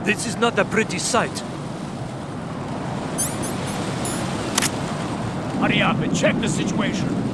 This is not a pretty sight. Hurry up and check the situation.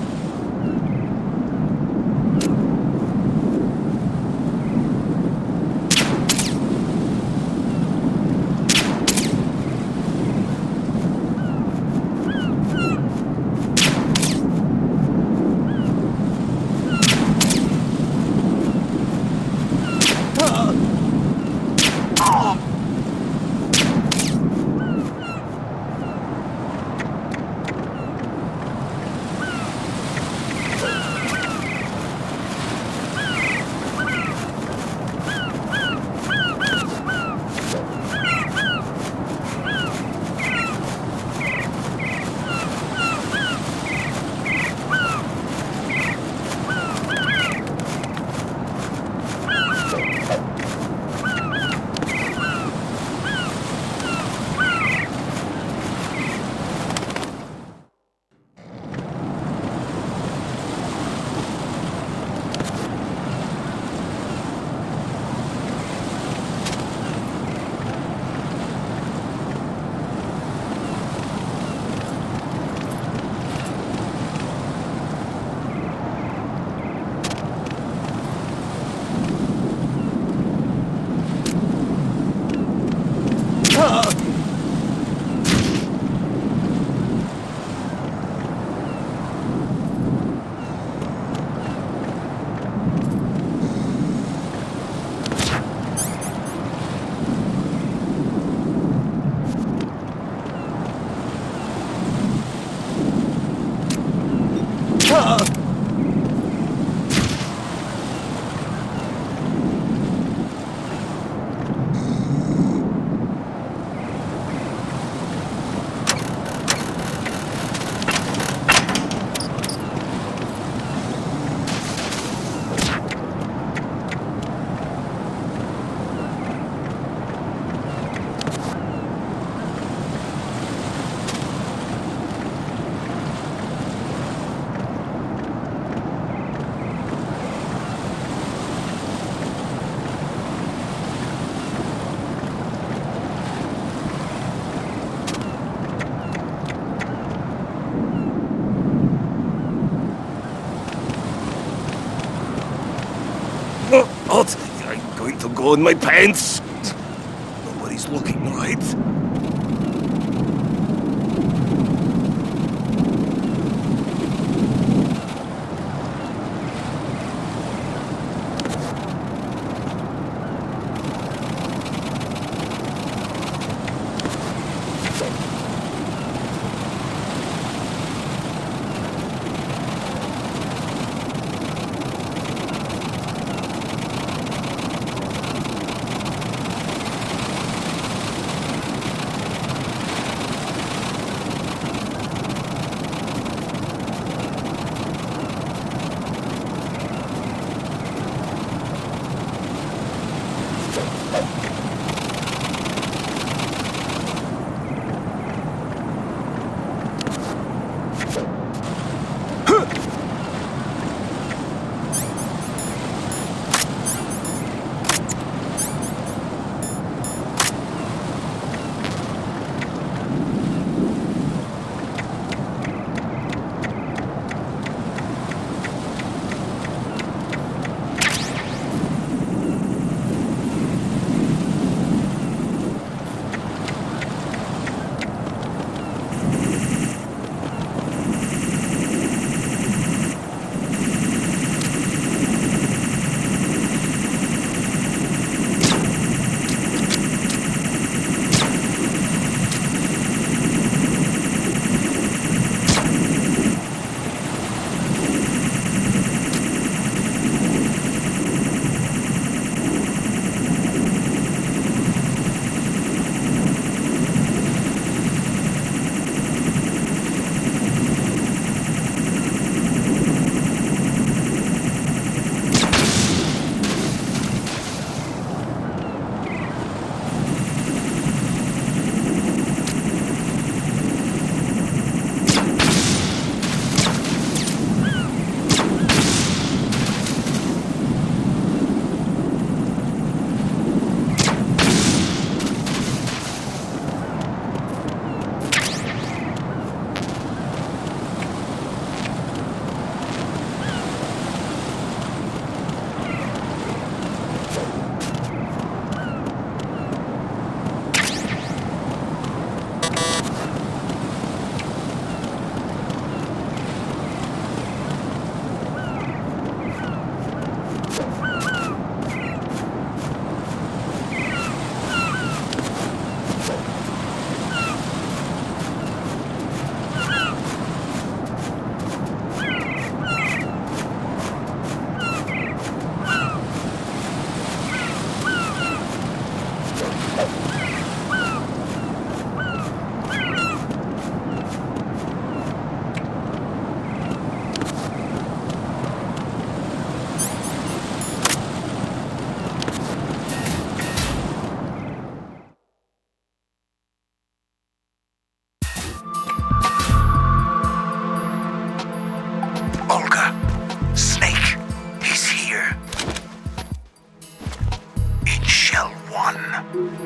What? I'm going to go in my pants. Nobody's looking, right?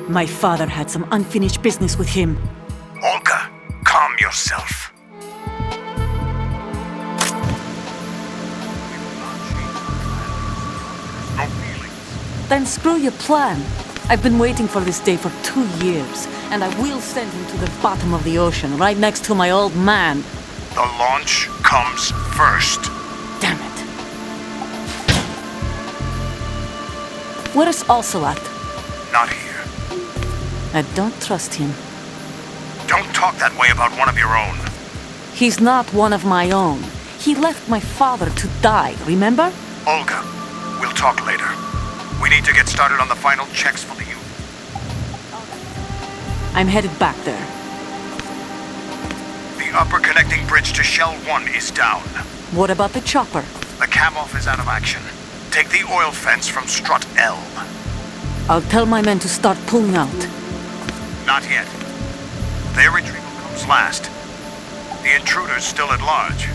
My father had some unfinished business with him. Olga, calm yourself. No feelings. Then screw your plan. I've been waiting for this day for 2 years, and I will send him to the bottom of the ocean, right next to my old man. The launch comes first. Damn it. Where's Ocelot? Not here. I don't trust him. Don't talk that way about one of your own. He's not one of my own. He left my father to die, remember? Olga, we'll talk later. We need to get started on the final checks for the youth. I'm headed back there. The upper connecting bridge to Shell 1 is down. What about the chopper? The cam-off is out of action. Take the oil fence from strut L. I'll tell my men to start pulling out. Not yet. Their retrieval comes last. The intruder's still at large.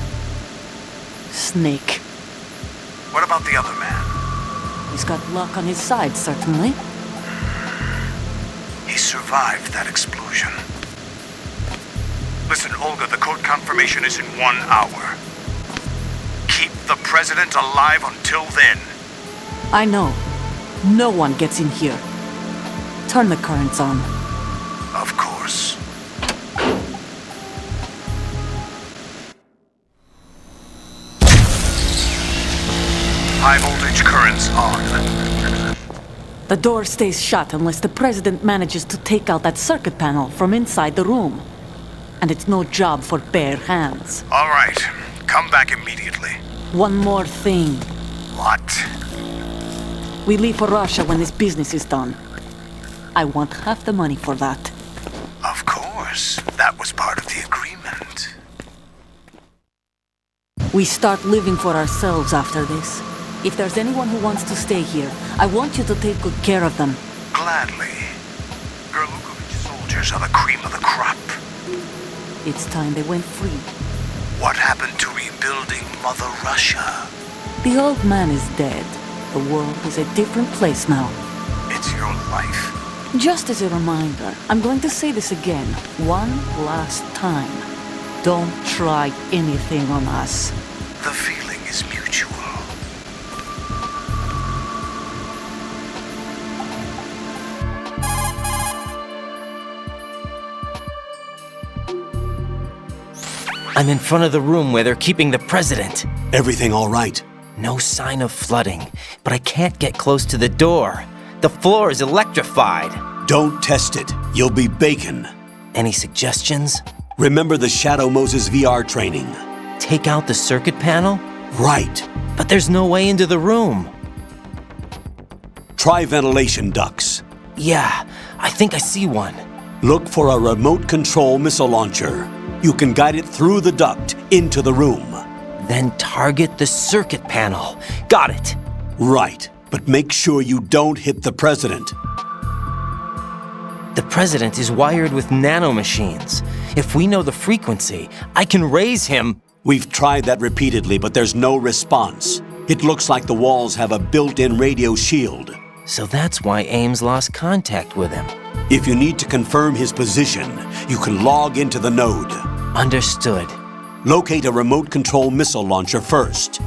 Snake. What about the other man? He's got luck on his side, certainly. He survived that explosion. Listen, Olga, the code confirmation is in 1 hour. Keep the president alive until then. I know. No one gets in here. Turn the currents on. Of course. High voltage currents on. The door stays shut unless the president manages to take out that circuit panel from inside the room. And it's no job for bare hands. All right. Come back immediately. One more thing. What? We leave for Russia when this business is done. I want half the money for that. Of course. That was part of the agreement. We start living for ourselves after this. If there's anyone who wants to stay here, I want you to take good care of them. Gladly. Gerlukovich soldiers are the cream of the crop. It's time they went free. What happened to rebuilding Mother Russia? The old man is dead. The world is a different place now. It's your life. Just as a reminder, I'm going to say this again, one last time. Don't try anything on us. The feeling is mutual. I'm in front of the room where they're keeping the president. Everything all right? No sign of flooding, but I can't get close to the door. The floor is electrified. Don't test it. You'll be bacon. Any suggestions? Remember the Shadow Moses VR training? Take out the circuit panel? Right. But there's no way into the room. Try ventilation ducts. Yeah, I think I see one. Look for a remote control missile launcher. You can guide it through the duct into the room. Then target the circuit panel. Got it. Right, but make sure you don't hit the president. The president is wired with nanomachines. If we know the frequency, I can raise him. We've tried that repeatedly, but there's no response. It looks like the walls have a built-in radio shield. So that's why Ames lost contact with him. If you need to confirm his position, you can log into the node. Understood. Locate a remote control missile launcher first.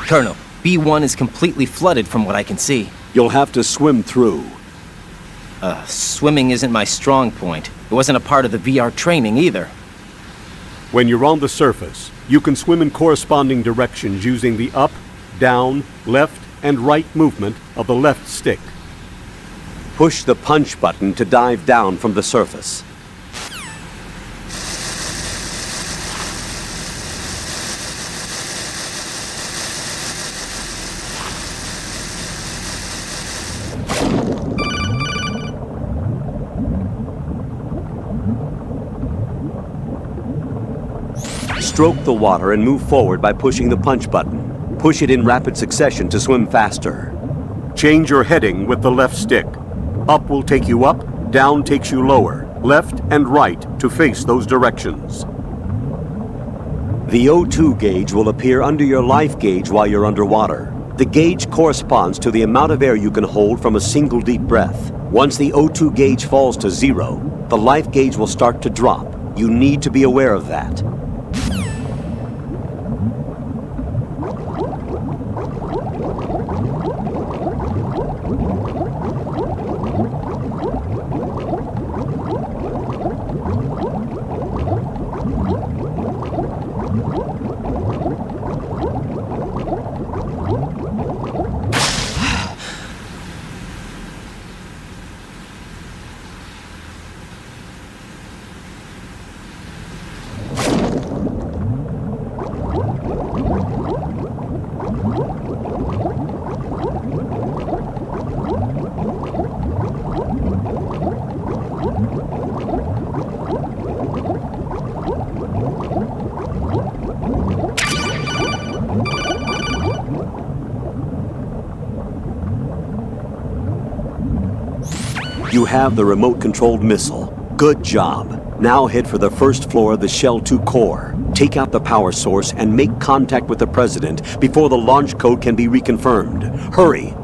Colonel, B1 is completely flooded from what I can see. You'll have to swim through. Swimming isn't my strong point. It wasn't a part of the VR training either. When you're on the surface, you can swim in corresponding directions using the up, down, left, and right movement of the left stick. Push the punch button to dive down from the surface. Stroke the water and move forward by pushing the punch button. Push it in rapid succession to swim faster. Change your heading with the left stick. Up will take you up, down takes you lower, left and right to face those directions. The O2 gauge will appear under your life gauge while you're underwater. The gauge corresponds to the amount of air you can hold from a single deep breath. Once the O2 gauge falls to 0, the life gauge will start to drop. You need to be aware of that. You have the remote-controlled missile. Good job. Now head for the first floor of the Shell 2 core. Take out the power source and make contact with the President before the launch code can be reconfirmed. Hurry!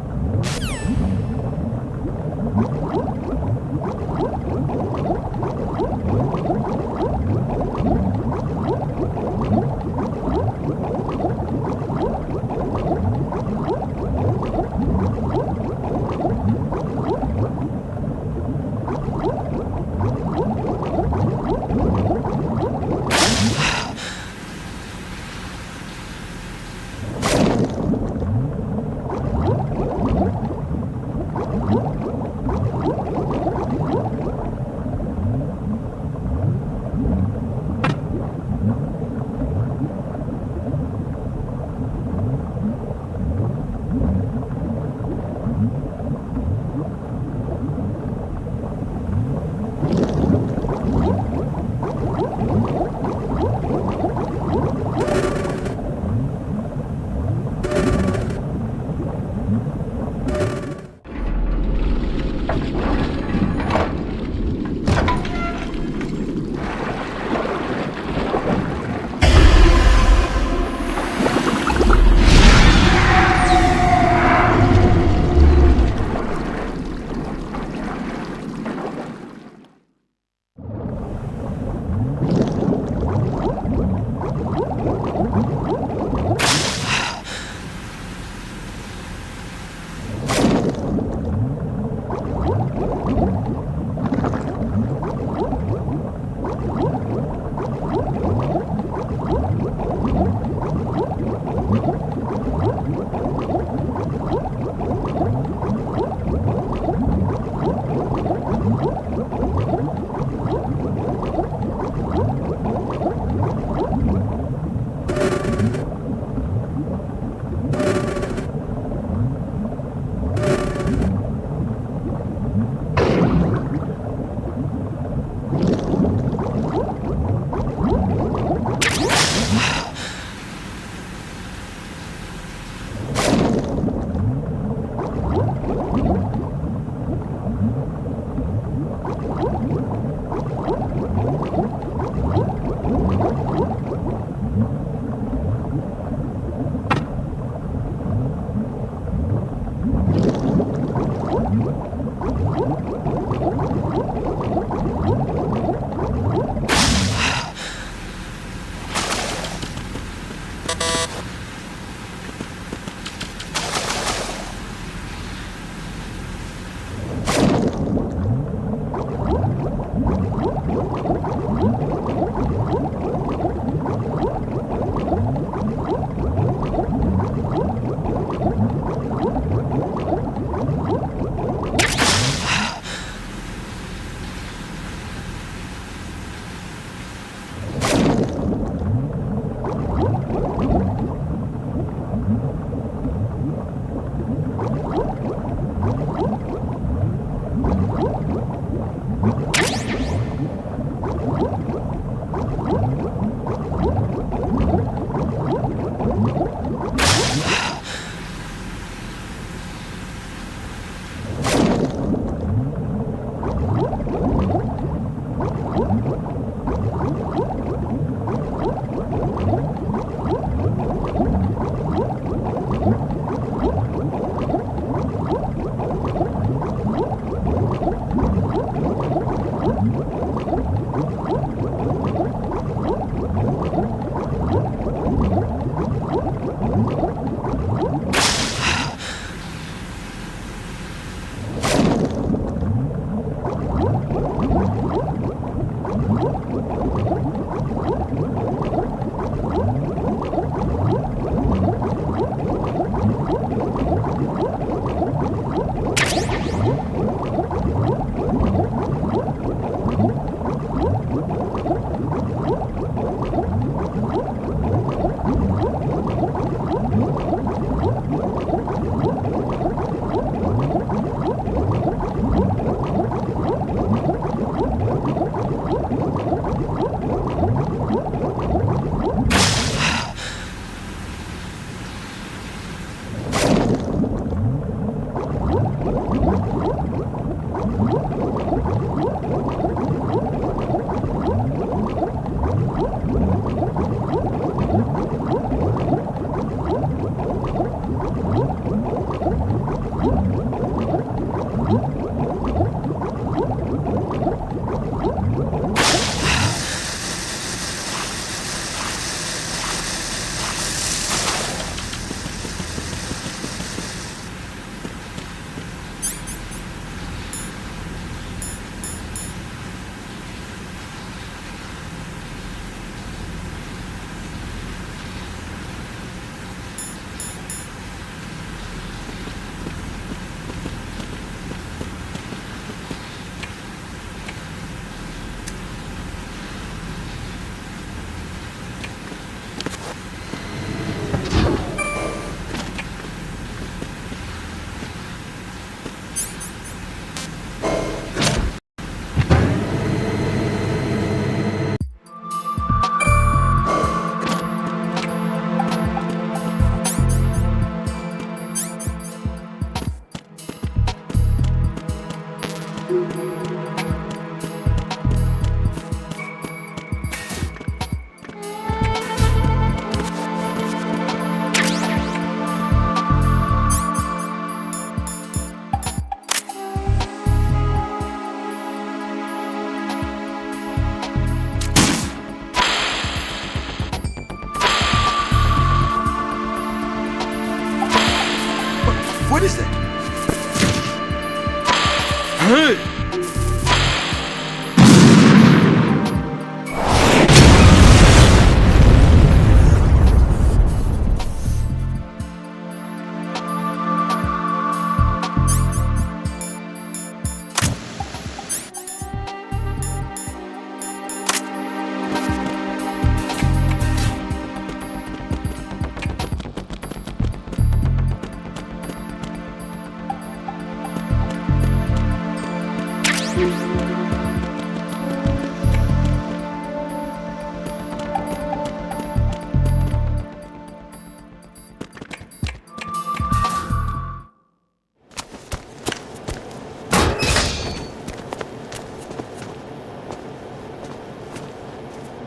What is that?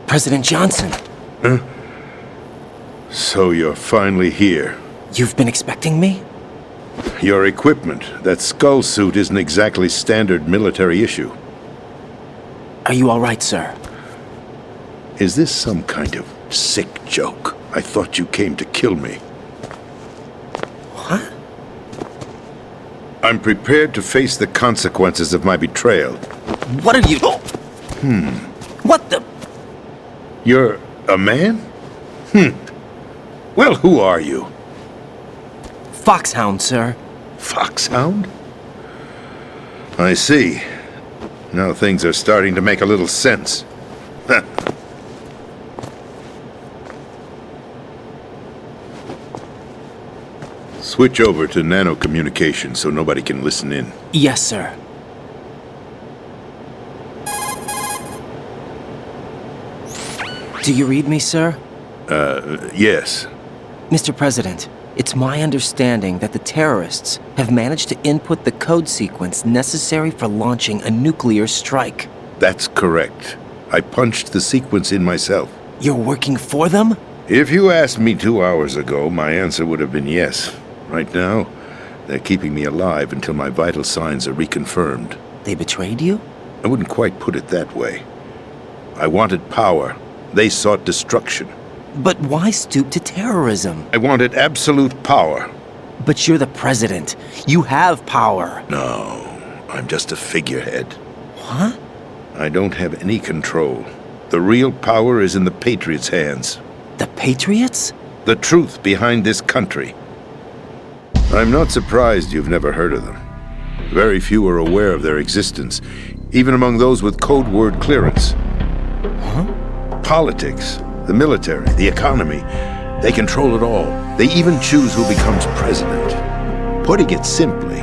President Johnson, So you're finally here. you've been expecting me? Your equipment, that skull suit isn't exactly standard military issue. Are you all right, sir? Is this some kind of sick joke? I thought you came to kill me. What? I'm prepared to face the consequences of my betrayal. What are you... What the... You're a man? Well, who are you? Foxhound, sir. Foxhound? I see. Now things are starting to make a little sense. Switch over to nano-communication so nobody can listen in. Yes, sir. Do you read me, sir? Yes. Mr. President, it's my understanding that the terrorists have managed to input the code sequence necessary for launching a nuclear strike. That's correct. I punched the sequence in myself. You're working for them? If you asked me 2 hours ago, my answer would have been yes. Right now, they're keeping me alive until my vital signs are reconfirmed. They betrayed you? I wouldn't quite put it that way. I wanted power. They sought destruction. But why stoop to terrorism? I wanted absolute power. But you're the president. You have power. No, I'm just a figurehead. What? I don't have any control. The real power is in the Patriots' hands. The Patriots? The truth behind this country. I'm not surprised you've never heard of them. Very few are aware of their existence, even among those with code word clearance. Huh? Politics, the military, the economy, they control it all. They even choose who becomes president. Putting it simply,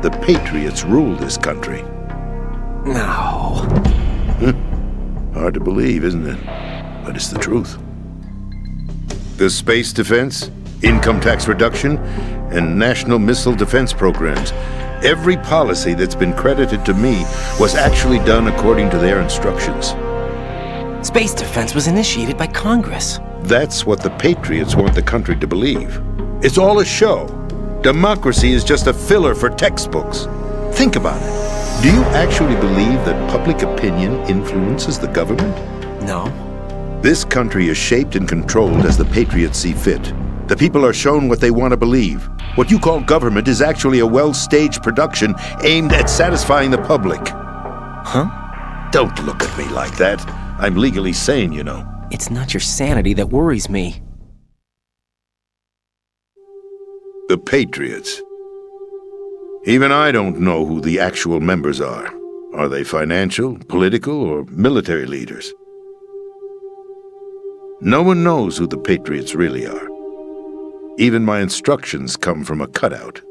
the Patriots rule this country. No. Hard to believe, isn't it? But it's the truth. The space defense, income tax reduction, and national missile defense programs. Every policy that's been credited to me was actually done according to their instructions. Space defense was initiated by Congress. That's what the Patriots want the country to believe. It's all a show. Democracy is just a filler for textbooks. Think about it. Do you actually believe that public opinion influences the government? No. This country is shaped and controlled as the Patriots see fit. The people are shown what they want to believe. What you call government is actually a well-staged production aimed at satisfying the public. Huh? Don't look at me like that. I'm legally sane, you know. It's not your sanity that worries me. The Patriots. Even I don't know who the actual members are. Are they financial, political, or military leaders? No one knows who the Patriots really are. Even my instructions come from a cutout.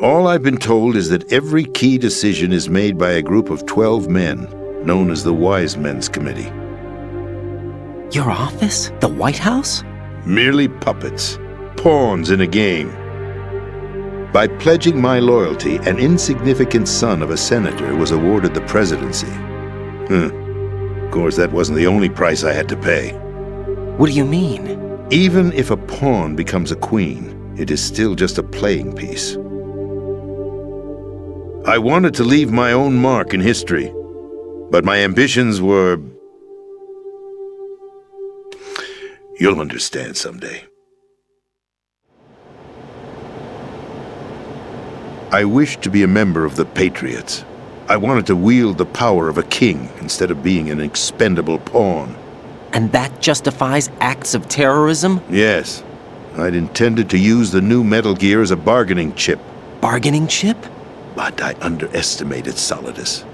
All I've been told is that every key decision is made by a group of 12 men, known as the Wise Men's Committee. Your office? The White House? Merely puppets, pawns in a game. By pledging my loyalty, an insignificant son of a senator was awarded the presidency. Of course, that wasn't the only price I had to pay. What do you mean? Even if a pawn becomes a queen, it is still just a playing piece. I wanted to leave my own mark in history, but my ambitions were... You'll understand someday. I wished to be a member of the Patriots. I wanted to wield the power of a king instead of being an expendable pawn. And that justifies acts of terrorism? Yes. I'd intended to use the new Metal Gear as a bargaining chip. Bargaining chip? But I underestimated Solidus.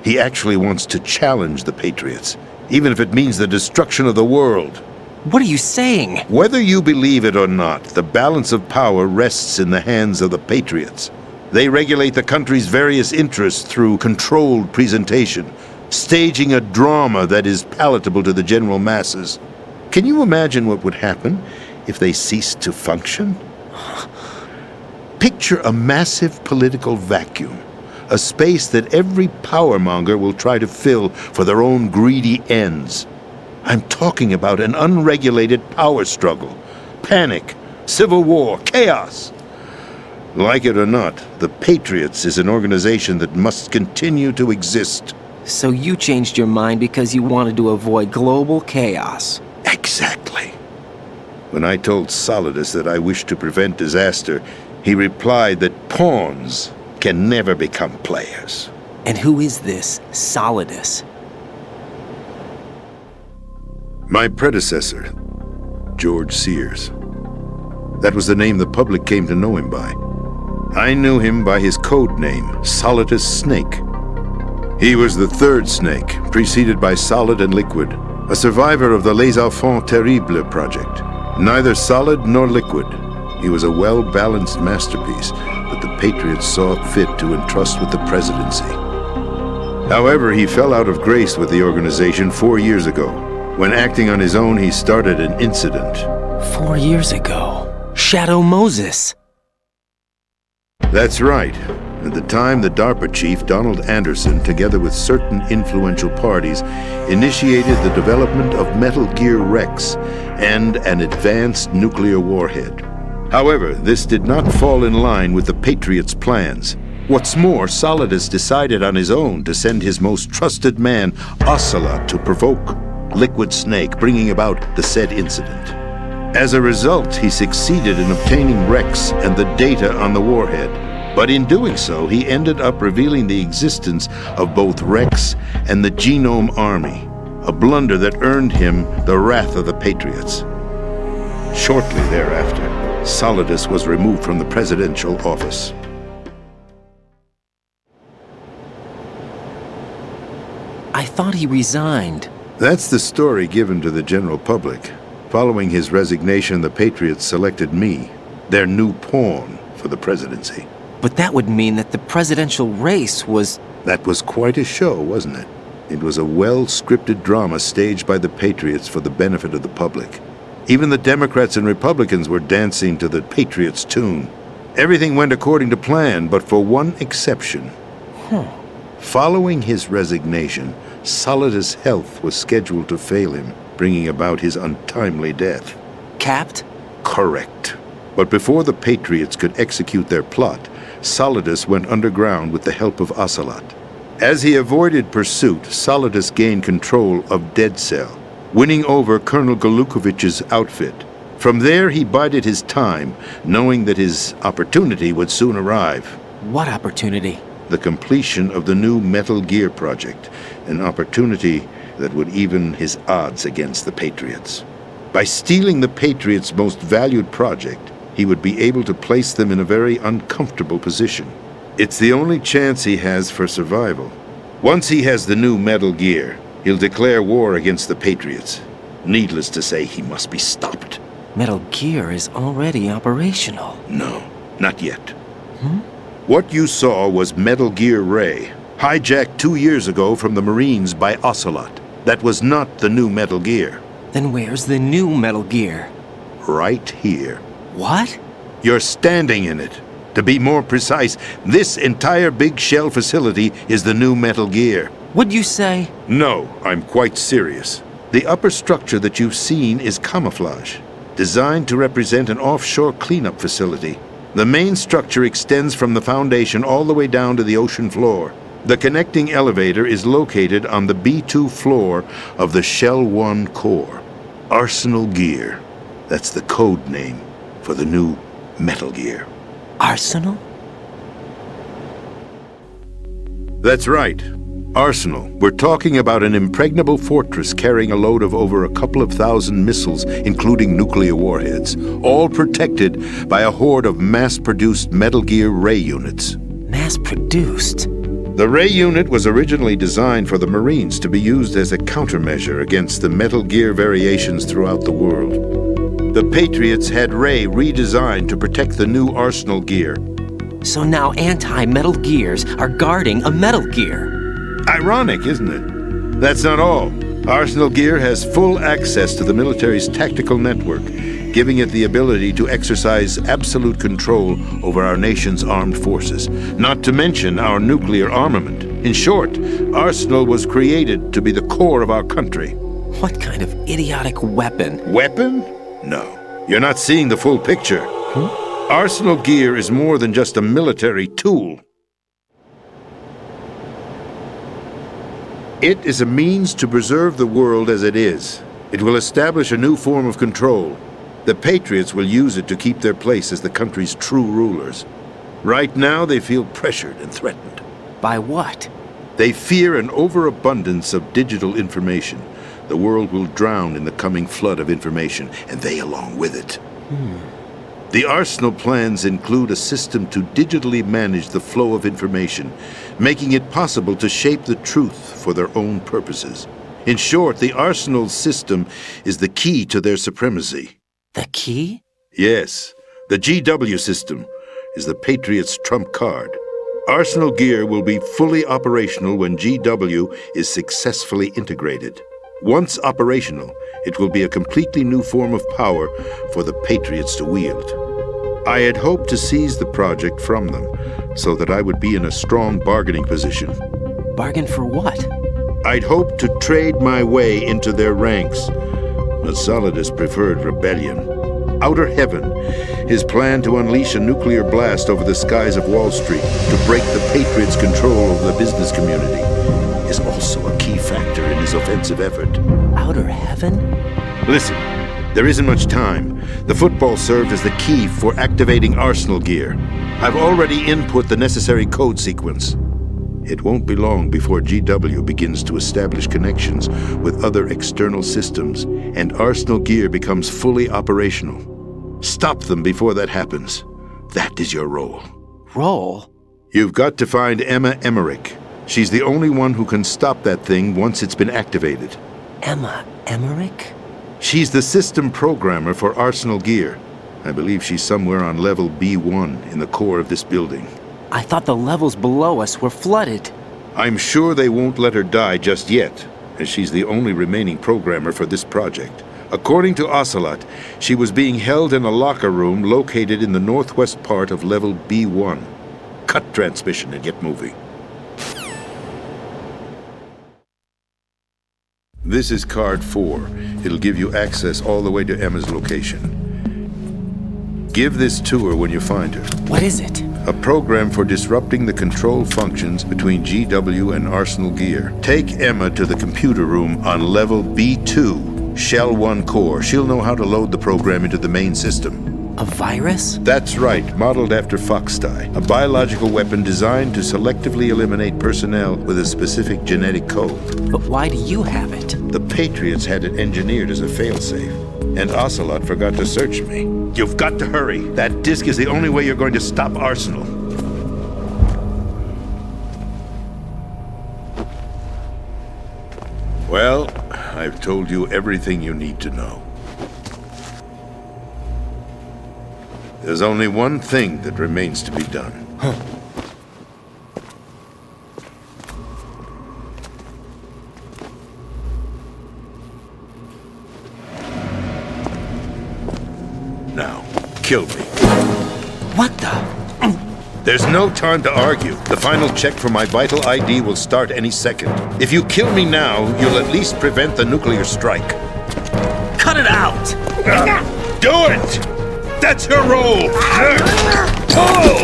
He actually wants to challenge the Patriots, even if it means the destruction of the world. What are you saying? Whether you believe it or not, the balance of power rests in the hands of the Patriots. They regulate the country's various interests through controlled presentation, staging a drama that is palatable to the general masses. Can you imagine what would happen if they ceased to function? Picture a massive political vacuum, a space that every powermonger will try to fill for their own greedy ends. I'm talking about an unregulated power struggle, panic, civil war, chaos. Like it or not, the Patriots is an organization that must continue to exist. So you changed your mind because you wanted to avoid global chaos. Exactly. When I told Solidus that I wished to prevent disaster, he replied that pawns can never become players. And who is this Solidus? My predecessor, George Sears. That was the name the public came to know him by. I knew him by his code name, Solidus Snake. He was the third Snake, preceded by Solid and Liquid, a survivor of the Les Enfants Terribles project. Neither solid nor liquid, he was a well-balanced masterpiece that the Patriots saw fit to entrust with the presidency. However, he fell out of grace with the organization 4 years ago. When acting on his own, he started an incident. 4 years ago. Shadow Moses. That's right. At the time, the DARPA chief, Donald Anderson, together with certain influential parties, initiated the development of Metal Gear Rex and an advanced nuclear warhead. However, this did not fall in line with the Patriots' plans. What's more, Solidus decided on his own to send his most trusted man, Ocelot, to provoke Liquid Snake, bringing about the said incident. As a result, he succeeded in obtaining Rex and the data on the warhead. But in doing so, he ended up revealing the existence of both Rex and the Genome Army, a blunder that earned him the wrath of the Patriots. Shortly thereafter, Solidus was removed from the presidential office. I thought he resigned. That's the story given to the general public. Following his resignation, the Patriots selected me, their new pawn, for the presidency. But that would mean that the presidential race was... That was quite a show, wasn't it? It was a well-scripted drama staged by the Patriots for the benefit of the public. Even the Democrats and Republicans were dancing to the Patriots' tune. Everything went according to plan, but for one exception. Following his resignation, Solidus' health was scheduled to fail him, bringing about his untimely death. Capped? Correct. But before the Patriots could execute their plot, Solidus went underground with the help of Ocelot. As he avoided pursuit, Solidus gained control of Dead Cell, winning over Colonel Golukovich's outfit. From there, he bided his time, knowing that his opportunity would soon arrive. What opportunity? The completion of the new Metal Gear project, an opportunity that would even his odds against the Patriots. By stealing the Patriots' most valued project, he would be able to place them in a very uncomfortable position. It's the only chance he has for survival. Once he has the new Metal Gear, he'll declare war against the Patriots. Needless to say, he must be stopped. Metal Gear is already operational. No, not yet. What you saw was Metal Gear Ray, hijacked 2 years ago from the Marines by Ocelot. That was not the new Metal Gear. Then where's the new Metal Gear? Right here. What? You're standing in it. To be more precise, this entire big shell facility is the new Metal Gear. What'd you say? No, I'm quite serious. The upper structure that you've seen is camouflage, designed to represent an offshore cleanup facility. The main structure extends from the foundation all the way down to the ocean floor. The connecting elevator is located on the B2 floor of the Shell 1 core. Arsenal Gear. That's the code name for the new Metal Gear. Arsenal? That's right. Arsenal. We're talking about an impregnable fortress carrying a load of over a couple of thousand missiles, including nuclear warheads, all protected by a horde of mass-produced Metal Gear Ray units. Mass-produced? The Ray unit was originally designed for the Marines to be used as a countermeasure against the Metal Gear variations throughout the world. The Patriots had Ray redesigned to protect the new Arsenal gear. So now anti-Metal Gears are guarding a Metal Gear. Ironic, isn't it? That's not all. Arsenal Gear has full access to the military's tactical network, giving it the ability to exercise absolute control over our nation's armed forces, not to mention our nuclear armament. In short, Arsenal was created to be the core of our country. What kind of idiotic weapon? Weapon? No. You're not seeing the full picture. Arsenal Gear is more than just a military tool. It is a means to preserve the world as it is. It will establish a new form of control. The Patriots will use it to keep their place as the country's true rulers. Right now, they feel pressured and threatened. By what? They fear an overabundance of digital information. The world will drown in the coming flood of information, and they along with it. The Arsenal plans include a system to digitally manage the flow of information, making it possible to shape the truth for their own purposes. In short, the Arsenal system is the key to their supremacy. The key? Yes, the GW system is the Patriots' trump card. Arsenal Gear will be fully operational when GW is successfully integrated. Once operational, it will be a completely new form of power for the Patriots to wield. I had hoped to seize the project from them, so that I would be in a strong bargaining position. Bargain for what? I'd hoped to trade my way into their ranks, but Solidus preferred rebellion. Outer Heaven, his plan to unleash a nuclear blast over the skies of Wall Street to break the Patriots' control over the business community, is also a key factor in his offensive effort. Outer Heaven? Listen, there isn't much time. The football served as the key for activating Arsenal Gear. I've already input the necessary code sequence. It won't be long before GW begins to establish connections with other external systems, and Arsenal Gear becomes fully operational. Stop them before that happens. That is your role. Role? You've got to find Emma Emmerich. She's the only one who can stop that thing once it's been activated. Emma Emmerich? She's the system programmer for Arsenal Gear. I believe she's somewhere on level B1 in the core of this building. I thought the levels below us were flooded. I'm sure they won't let her die just yet, as she's the only remaining programmer for this project. According to Ocelot, she was being held in a locker room located in the northwest part of level B1. Cut transmission and get moving. This is card 4. It'll give you access all the way to Emma's location. Give this to her when you find her. What is it? A program for disrupting the control functions between GW and Arsenal Gear. Take Emma to the computer room on level B2, Shell 1 core. She'll know how to load the program into the main system. A virus? That's right, modeled after Foxdie, a biological weapon designed to selectively eliminate personnel with a specific genetic code. But why do you have it? The Patriots had it engineered as a failsafe, and Ocelot forgot to search me. You've got to hurry. That disk is the only way you're going to stop Arsenal. Well, I've told you everything you need to know. There's only one thing that remains to be done. Now, kill me. What the? There's no time to argue. The final check for my vital ID will start any second. If you kill me now, you'll at least prevent the nuclear strike. Cut it out! Do it! That's your role! Pull!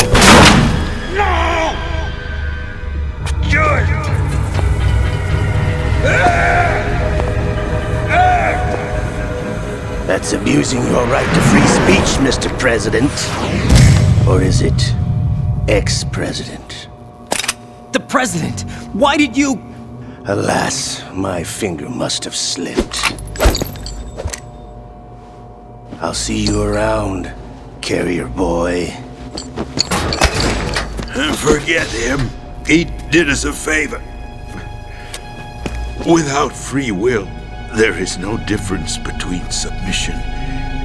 No! Do it! That's abusing your right to free speech, Mr. President. Or is it ex-president? the president? Why did you... Alas, my finger must have slipped. I'll see you around, carrier boy. Forget him. He did us a favor. Without free will, there is no difference between submission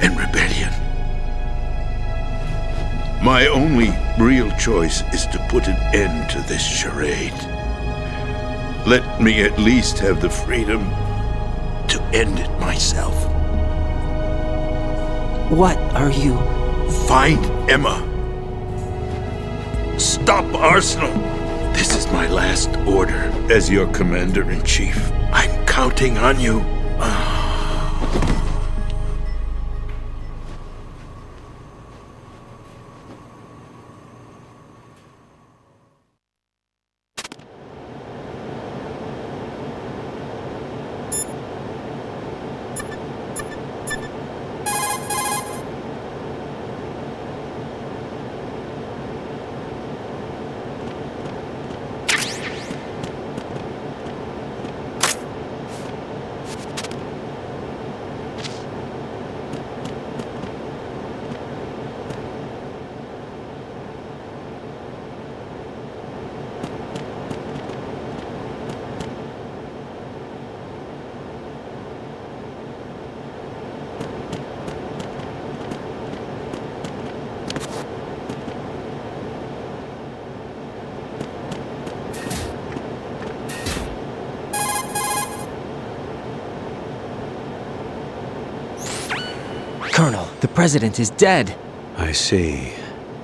and rebellion. My only real choice is to put an end to this charade. Let me at least have the freedom to end it myself. What are you... Find Emma. Stop Arsenal. This is my last order as your commander-in-chief. I'm counting on you. Colonel, the president is dead. I see.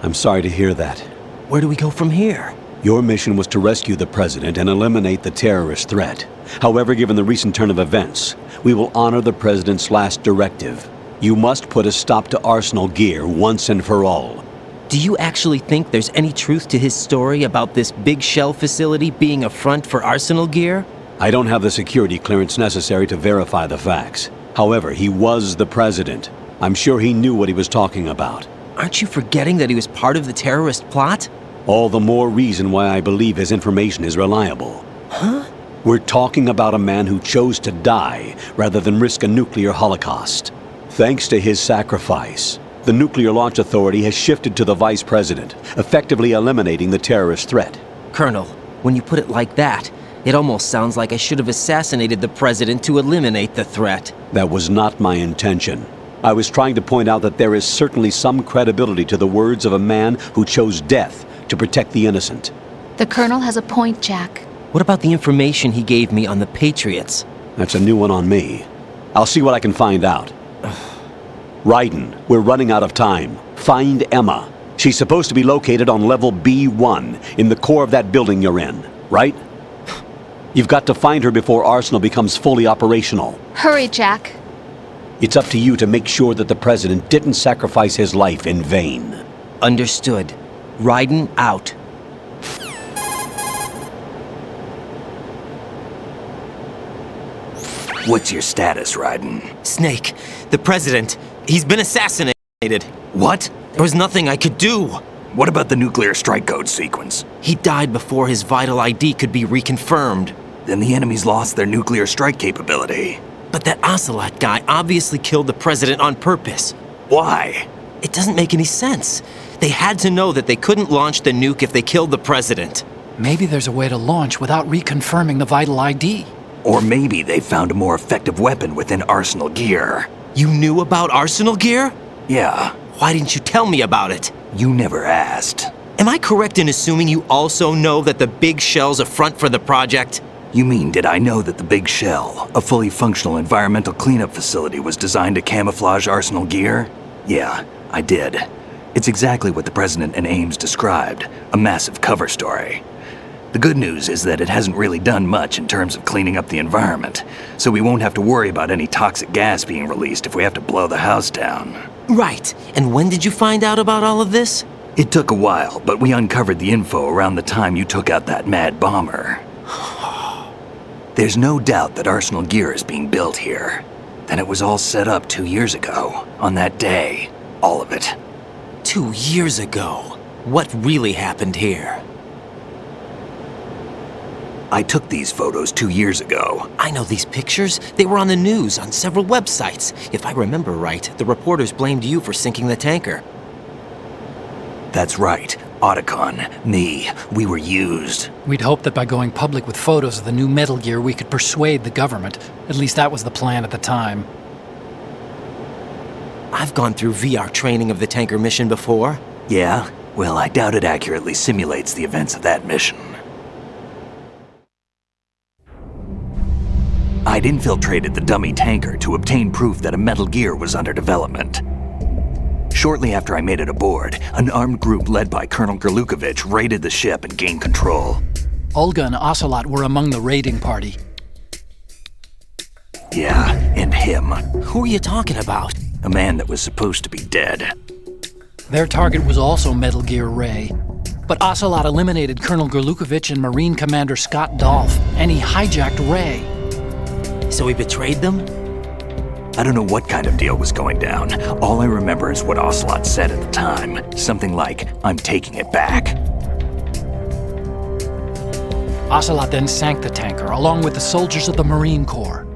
I'm sorry to hear that. Where do we go from here? Your mission was to rescue the president and eliminate the terrorist threat. However, given the recent turn of events, we will honor the president's last directive. You must put a stop to Arsenal Gear once and for all. Do you actually think there's any truth to his story about this big shell facility being a front for Arsenal Gear? I don't have the security clearance necessary to verify the facts. However, he was the president. I'm sure he knew what he was talking about. Aren't you forgetting that he was part of the terrorist plot? All the more reason why I believe his information is reliable. Huh? We're talking about a man who chose to die rather than risk a nuclear holocaust. Thanks to his sacrifice, the Nuclear Launch Authority has shifted to the vice president, effectively eliminating the terrorist threat. Colonel, when you put it like that, it almost sounds like I should have assassinated the president to eliminate the threat. That was not my intention. I was trying to point out that there is certainly some credibility to the words of a man who chose death to protect the innocent. The Colonel has a point, Jack. What about the information he gave me on the Patriots? That's a new one on me. I'll see what I can find out. Raiden, we're running out of time. Find Emma. She's supposed to be located on level B1 in the core of that building you're in, right? You've got to find her before Arsenal becomes fully operational. Hurry, Jack. It's up to you to make sure that the president didn't sacrifice his life in vain. Understood. Raiden out. What's your status, Raiden? Snake, the president, he's been assassinated. What? There was nothing I could do. What about the nuclear strike code sequence? He died before his vital ID could be reconfirmed. Then the enemy's lost their nuclear strike capability. But that Ocelot guy obviously killed the president on purpose. Why? It doesn't make any sense. They had to know that they couldn't launch the nuke if they killed the president. Maybe there's a way to launch without reconfirming the vital ID. Or maybe they found a more effective weapon within Arsenal Gear. You knew about Arsenal Gear? Yeah. Why didn't you tell me about it? You never asked. Am I correct in assuming you also know that the big shell's a front for the project? You mean, did I know that the Big Shell, a fully functional environmental cleanup facility, was designed to camouflage Arsenal Gear? Yeah, I did. It's exactly what the President and Ames described, a massive cover story. The good news is that it hasn't really done much in terms of cleaning up the environment, so we won't have to worry about any toxic gas being released if we have to blow the house down. Right. And when did you find out about all of this? It took a while, but we uncovered the info around the time you took out that mad bomber. There's no doubt that Arsenal Gear is being built here. And it was all set up 2 years ago, on that day. All of it. 2 years ago? What really happened here? I took these photos 2 years ago. I know these pictures. They were on the news on several websites. If I remember right, the reporters blamed you for sinking the tanker. That's right. Otacon, me, we were used. We'd hoped that by going public with photos of the new Metal Gear, we could persuade the government. At least that was the plan at the time. I've gone through VR training of the tanker mission before. Yeah? Well, I doubt it accurately simulates the events of that mission. I'd infiltrated the dummy tanker to obtain proof that a Metal Gear was under development. Shortly after I made it aboard, an armed group led by Colonel Gerlukovich raided the ship and gained control. Olga and Ocelot were among the raiding party. Yeah, and him. Who are you talking about? A man that was supposed to be dead. Their target was also Metal Gear Ray. But Ocelot eliminated Colonel Gerlukovich and Marine Commander Scott Dolph, and he hijacked Ray. So he betrayed them? I don't know what kind of deal was going down. All I remember is what Ocelot said at the time. Something like, "I'm taking it back." Ocelot then sank the tanker, along with the soldiers of the Marine Corps.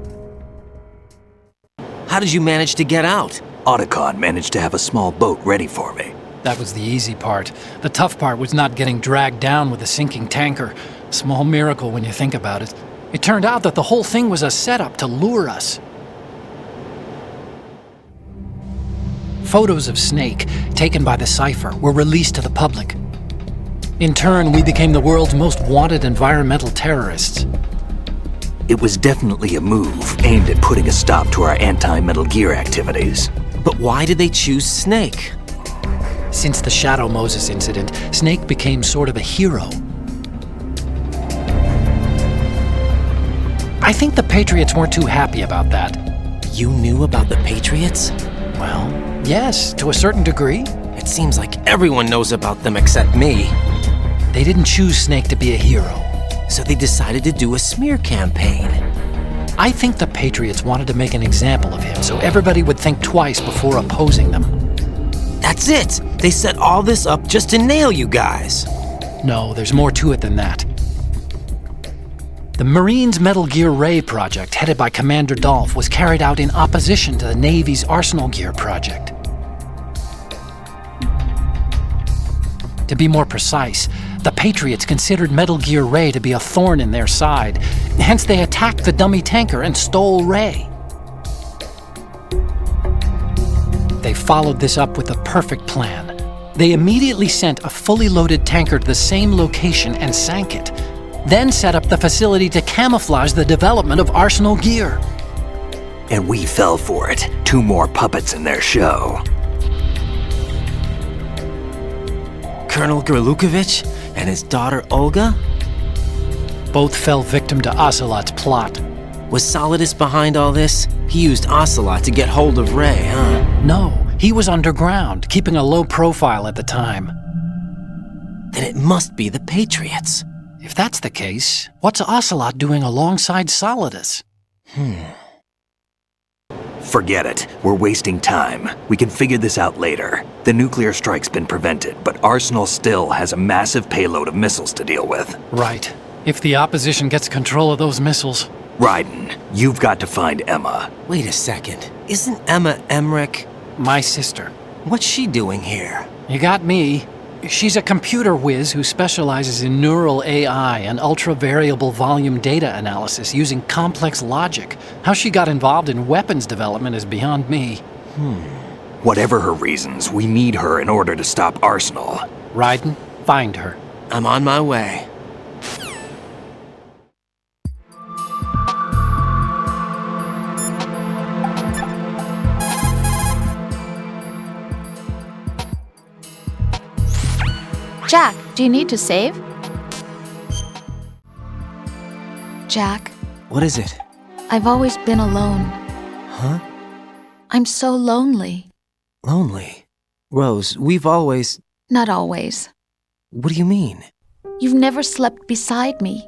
How did you manage to get out? Otacon managed to have a small boat ready for me. That was the easy part. The tough part was not getting dragged down with a sinking tanker. Small miracle when you think about it. It turned out that the whole thing was a setup to lure us. Photos of Snake, taken by the Cypher, were released to the public. In turn, we became the world's most wanted environmental terrorists. It was definitely a move aimed at putting a stop to our anti-Metal Gear activities. But why did they choose Snake? Since the Shadow Moses incident, Snake became sort of a hero. I think the Patriots weren't too happy about that. You knew about the Patriots? Well, yes, to a certain degree. It seems like everyone knows about them except me. They didn't choose Snake to be a hero. So they decided to do a smear campaign. I think the Patriots wanted to make an example of him so everybody would think twice before opposing them. That's it! They set all this up just to nail you guys. No, there's more to it than that. The Marines' Metal Gear Ray project, headed by Commander Dolph, was carried out in opposition to the Navy's Arsenal Gear project. To be more precise, the Patriots considered Metal Gear Ray to be a thorn in their side. Hence, they attacked the dummy tanker and stole Ray. They followed this up with a perfect plan. They immediately sent a fully loaded tanker to the same location and sank it. Then set up the facility to camouflage the development of Arsenal Gear. And we fell for it. 2 more puppets in their show. Colonel Gerlukovich and his daughter Olga? Both fell victim to Ocelot's plot. Was Solidus behind all this? He used Ocelot to get hold of Ray, huh? No, he was underground, keeping a low profile at the time. Then it must be the Patriots. If that's the case, what's Ocelot doing alongside Solidus? Forget it. We're wasting time. We can figure this out later. The nuclear strike's been prevented, but Arsenal still has a massive payload of missiles to deal with. Right. If the opposition gets control of those missiles... Raiden, you've got to find Emma. Wait a second. Isn't Emma Emmerich? My sister. What's she doing here? You got me. She's a computer whiz who specializes in neural AI and ultra-variable volume data analysis using complex logic. How she got involved in weapons development is beyond me. Whatever her reasons, we need her in order to stop Arsenal. Raiden, find her. I'm on my way. Jack, do you need to save? Jack, What is it? I've always been alone. Huh? I'm so lonely. Lonely? Rose, we've always... Not always. What do you mean? You've never slept beside me.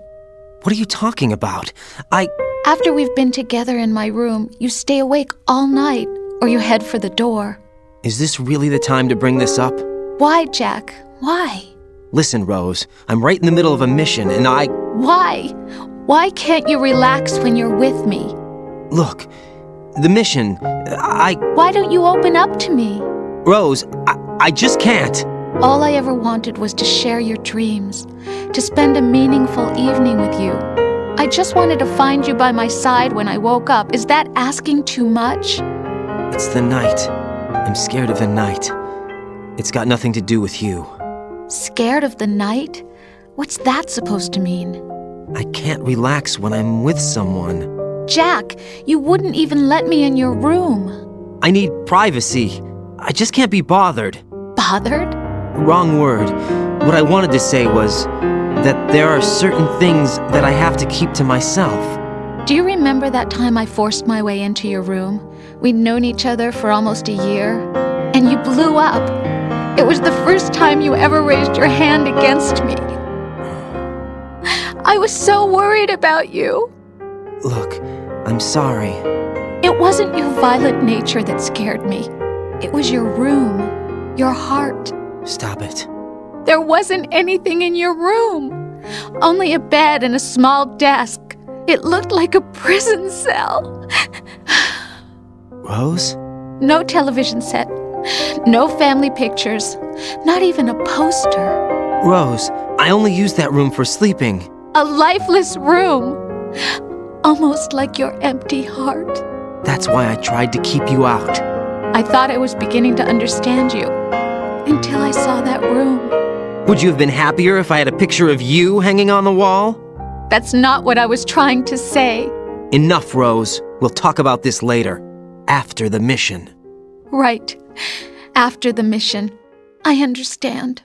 What are you talking about? After we've been together in my room, you stay awake all night, or you head for the door. Is this really the time to bring this up? Why, Jack? Why? Listen, Rose, I'm right in the middle of a mission, and Why? Why can't you relax when you're with me? Look, the mission, Why don't you open up to me? Rose, I just can't. All I ever wanted was to share your dreams, to spend a meaningful evening with you. I just wanted to find you by my side when I woke up. Is that asking too much? It's the night. I'm scared of the night. It's got nothing to do with you. Scared of the night? What's that supposed to mean? I can't relax when I'm with someone. Jack, you wouldn't even let me in your room. I need privacy. I just can't be bothered. Bothered? Wrong word. What I wanted to say was that there are certain things that I have to keep to myself. Do you remember that time I forced my way into your room? We'd known each other for almost a year, and you blew up. It was the first time you ever raised your hand against me. I was so worried about you. Look, I'm sorry. It wasn't your violent nature that scared me. It was your room, your heart. Stop it. There wasn't anything in your room. Only a bed and a small desk. It looked like a prison cell. Rose? No television set. No family pictures. Not even a poster. Rose, I only use that room for sleeping. A lifeless room. Almost like your empty heart. That's why I tried to keep you out. I thought I was beginning to understand you. Until I saw that room. Would you have been happier if I had a picture of you hanging on the wall? That's not what I was trying to say. Enough, Rose. We'll talk about this later. After the mission. Right. After the mission. I understand.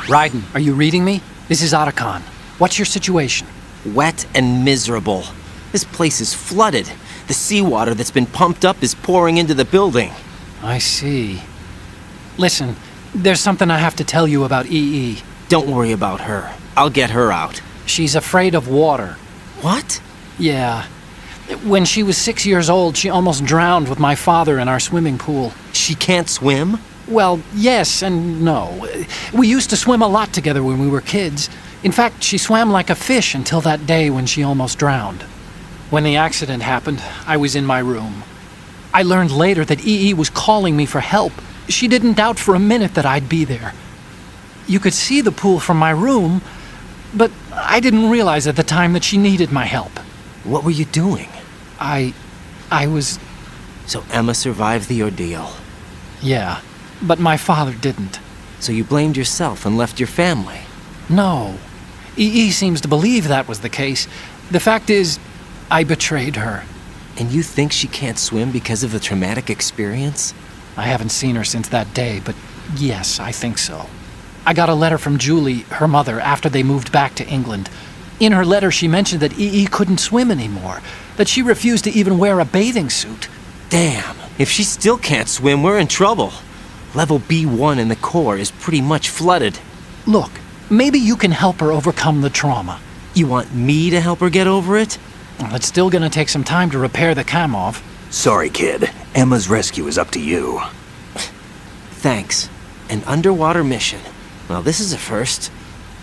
Raiden, are you reading me? This is Otacon. What's your situation? Wet and miserable. This place is flooded. The seawater that's been pumped up is pouring into the building. I see. Listen, there's something I have to tell you about EE. Don't worry about her. I'll get her out. She's afraid of water. What? Yeah. When she was 6 years old, she almost drowned with my father in our swimming pool. She can't swim? Well, yes and no. We used to swim a lot together when we were kids. In fact, she swam like a fish until that day when she almost drowned. When the accident happened, I was in my room. I learned later that EE was calling me for help. She didn't doubt for a minute that I'd be there. You could see the pool from my room, but I didn't realize at the time that she needed my help. What were you doing? I was... So Emma survived the ordeal? Yeah, but my father didn't. So you blamed yourself and left your family? No. EE seems to believe that was the case. The fact is, I betrayed her. And you think she can't swim because of the traumatic experience? I haven't seen her since that day, but yes, I think so. I got a letter from Julie, her mother, after they moved back to England. In her letter, she mentioned that EE couldn't swim anymore, that she refused to even wear a bathing suit. Damn, if she still can't swim, we're in trouble. Level B1 in the core is pretty much flooded. Look, maybe you can help her overcome the trauma. You want me to help her get over it? Well, it's still gonna take some time to repair the Kamov. Sorry, kid. Emma's rescue is up to you. Thanks. An underwater mission. Well, this is a first.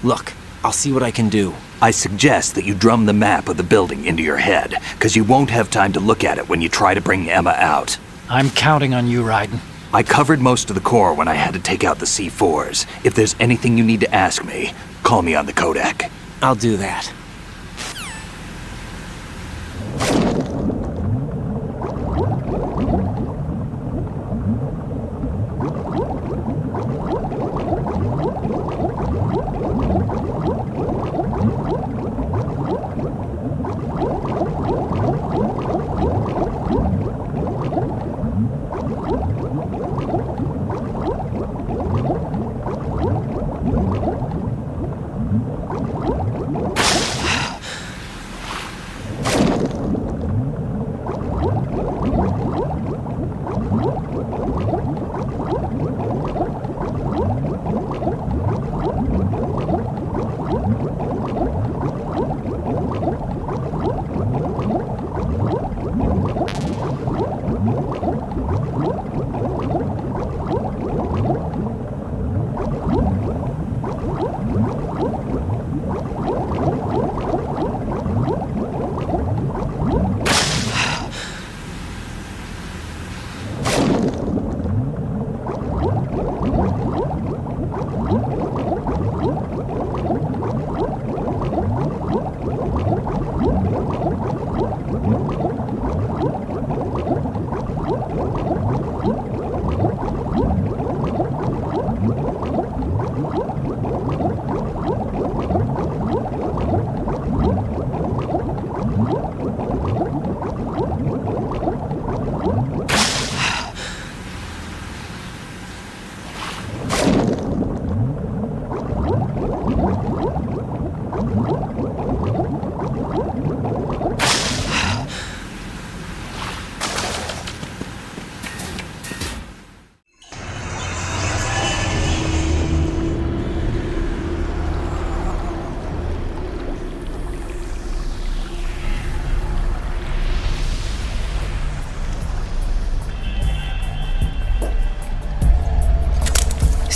Look, I'll see what I can do. I suggest that you drum the map of the building into your head, because you won't have time to look at it when you try to bring Emma out. I'm counting on you, Raiden. I covered most of the core when I had to take out the C4s. If there's anything you need to ask me, call me on the codec. I'll do that.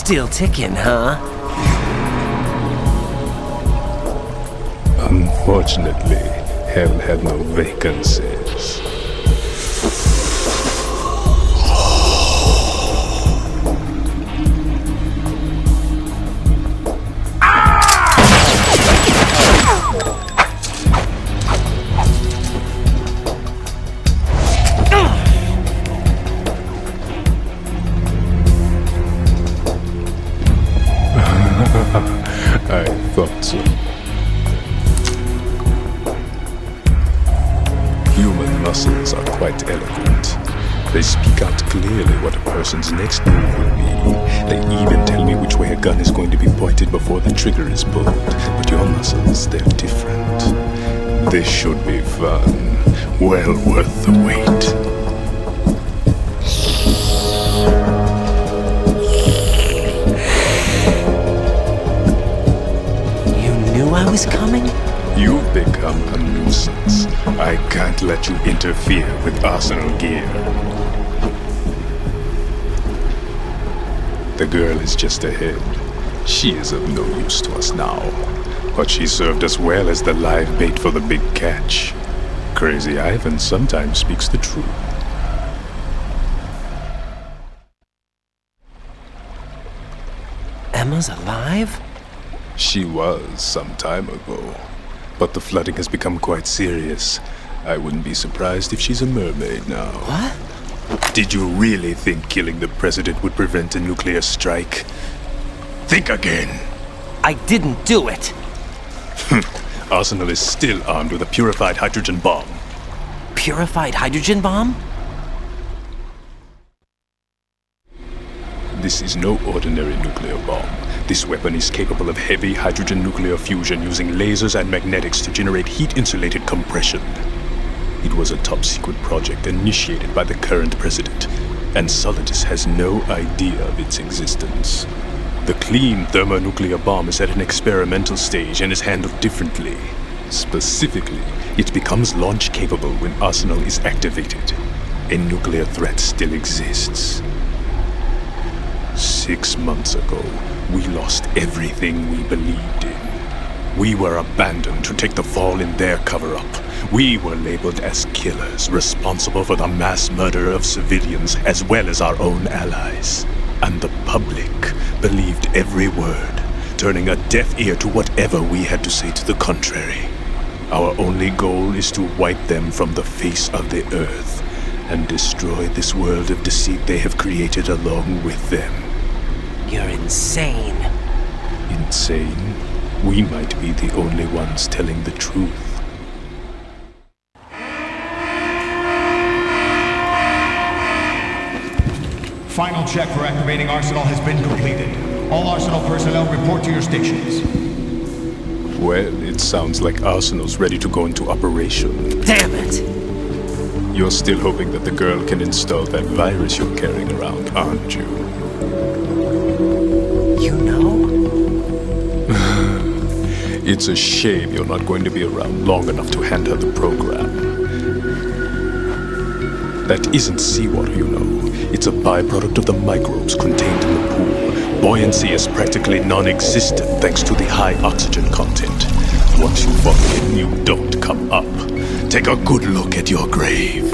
Still ticking, huh? Unfortunately, hell had no vacancies. I thought so. Human muscles are quite eloquent. They speak out clearly what a person's next move will be. They even tell me which way a gun is going to be pointed before the trigger is pulled. But your muscles, they're different. This should be fun. Well worth the wait. I was coming? You've become a nuisance. I can't let you interfere with Arsenal gear. The girl is just ahead. She is of no use to us now. But she served us well as the live bait for the big catch. Crazy Ivan sometimes speaks the truth. Emma's alive? She was some time ago, but the flooding has become quite serious. I wouldn't be surprised if she's a mermaid now. What? Did you really think killing the president would prevent a nuclear strike? Think again. I didn't do it. Arsenal is still armed with a purified hydrogen bomb. Purified hydrogen bomb? This is no ordinary nuclear bomb. This weapon is capable of heavy hydrogen nuclear fusion using lasers and magnetics to generate heat-insulated compression. It was a top-secret project initiated by the current president, and Solidus has no idea of its existence. The clean thermonuclear bomb is at an experimental stage and is handled differently. Specifically, it becomes launch-capable when Arsenal is activated. A nuclear threat still exists. 6 months ago, we lost everything we believed in. We were abandoned to take the fall in their cover-up. We were labeled as killers, responsible for the mass murder of civilians as well as our own allies. And the public believed every word, turning a deaf ear to whatever we had to say to the contrary. Our only goal is to wipe them from the face of the earth and destroy this world of deceit they have created along with them. You're insane. Insane? We might be the only ones telling the truth. Final check for activating Arsenal has been completed. All Arsenal personnel report to your stations. Well, it sounds like Arsenal's ready to go into operation. Damn it! You're still hoping that the girl can install that virus you're carrying around, aren't you? You know? It's a shame you're not going to be around long enough to hand her the program. That isn't seawater, you know. It's a byproduct of the microbes contained in the pool. Buoyancy is practically non-existent thanks to the high oxygen content. Once you fall in, you don't come up. Take a good look at your grave.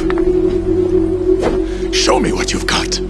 Show me what you've got.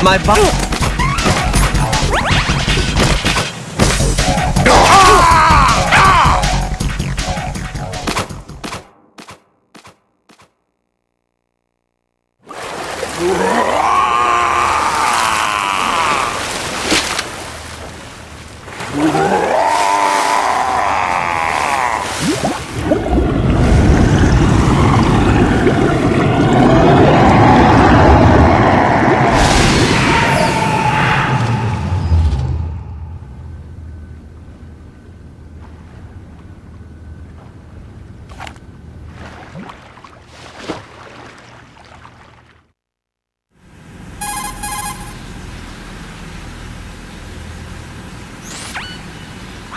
My body.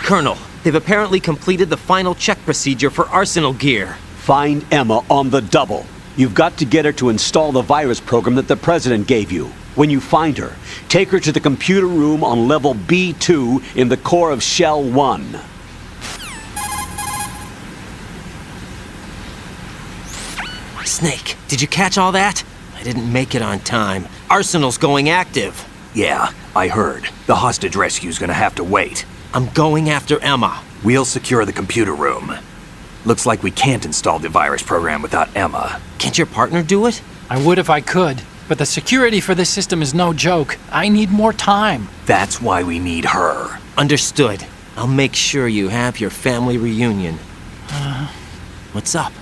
Colonel, they've apparently completed the final check procedure for arsenal gear. Find Emma on the double. You've got to get her to install the virus program that the President gave you. When you find her, take her to the computer room on level B2 in the core of Shell 1. Snake, did you catch all that? I didn't make it on time. Arsenal's going active. Yeah, I heard. The hostage rescue's gonna have to wait. I'm going after Emma. We'll secure the computer room. Looks like we can't install the virus program without Emma. Can't your partner do it? I would if I could, but the security for this system is no joke. I need more time. That's why we need her. Understood. I'll make sure you have your family reunion. What's up?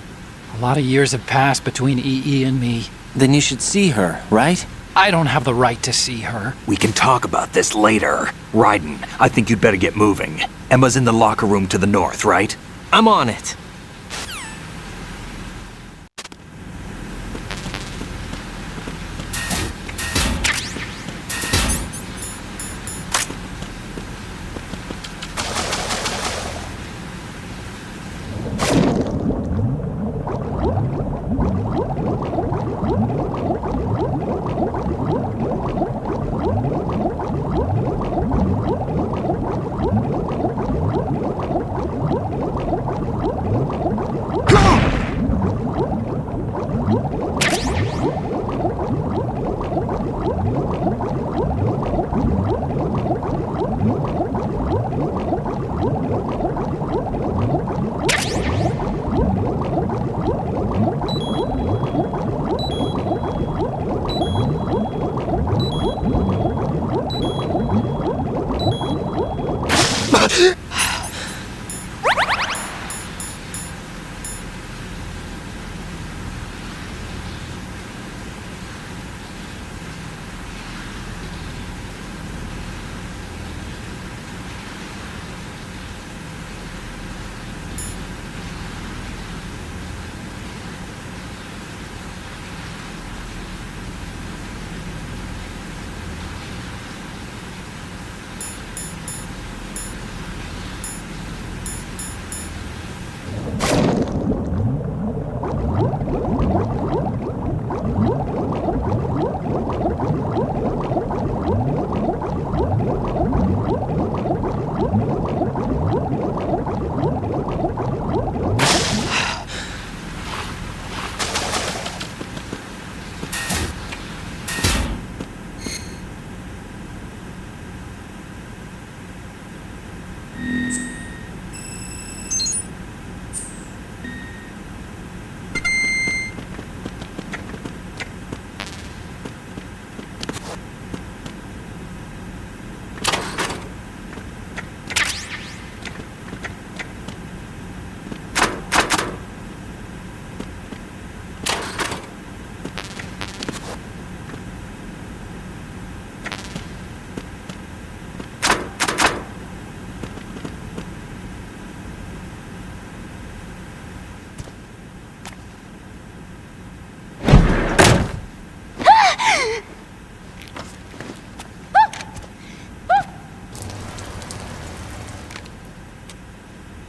A lot of years have passed between EE and me. Then you should see her, right? I don't have the right to see her. We can talk about this later. Raiden, I think you'd better get moving. Emma's in the locker room to the north, right? I'm on it.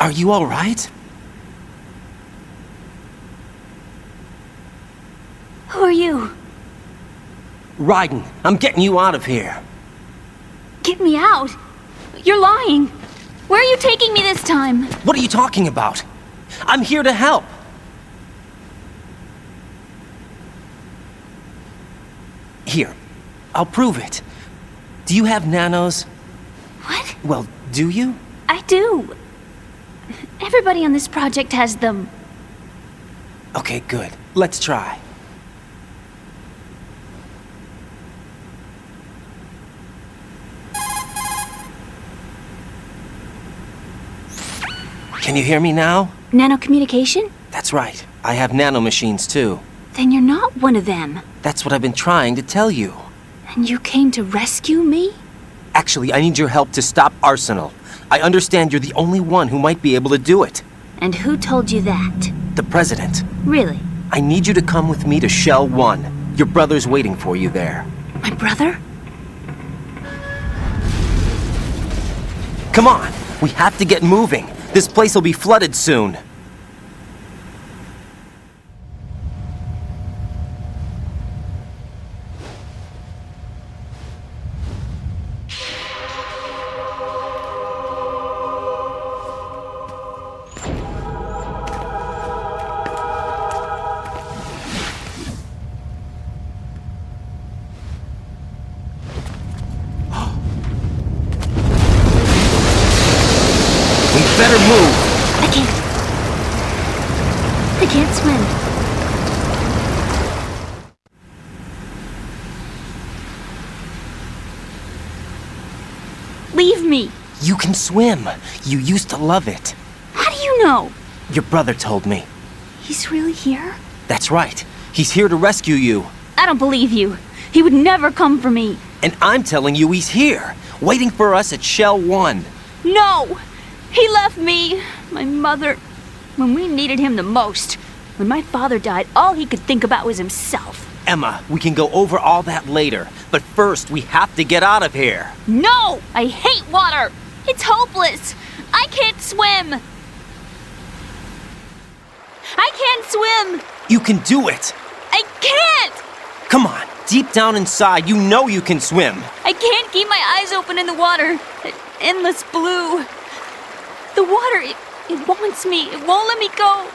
Are you all right? Who are you? Raiden, I'm getting you out of here. Get me out! You're lying! Where are you taking me this time? What are you talking about? I'm here to help. Here, I'll prove it. Do you have nanos? What? Well, do you? I do. Everybody on this project has them. Okay, good. Let's try. Can you hear me now? Nanocommunication? That's right. I have nanomachines too. Then you're not one of them. That's what I've been trying to tell you. And you came to rescue me? Actually, I need your help to stop Arsenal. I understand you're the only one who might be able to do it. And who told you that? The President. Really? I need you to come with me to Shell 1. Your brother's waiting for you there. My brother? Come on! We have to get moving. This place will be flooded soon. Better move! I can't swim. Leave me! You can swim. You used to love it. How do you know? Your brother told me. He's really here? That's right. He's here to rescue you. I don't believe you. He would never come for me. And I'm telling you he's here, waiting for us at Shell 1. No! He left me, my mother, when we needed him the most. When my father died, all he could think about was himself. Emma, we can go over all that later, but first we have to get out of here. No! I hate water! It's hopeless! I can't swim! I can't swim! You can do it! I can't! Come on, deep down inside, you know you can swim. I can't keep my eyes open in the water. That endless blue. The water, it wants me. It won't let me go.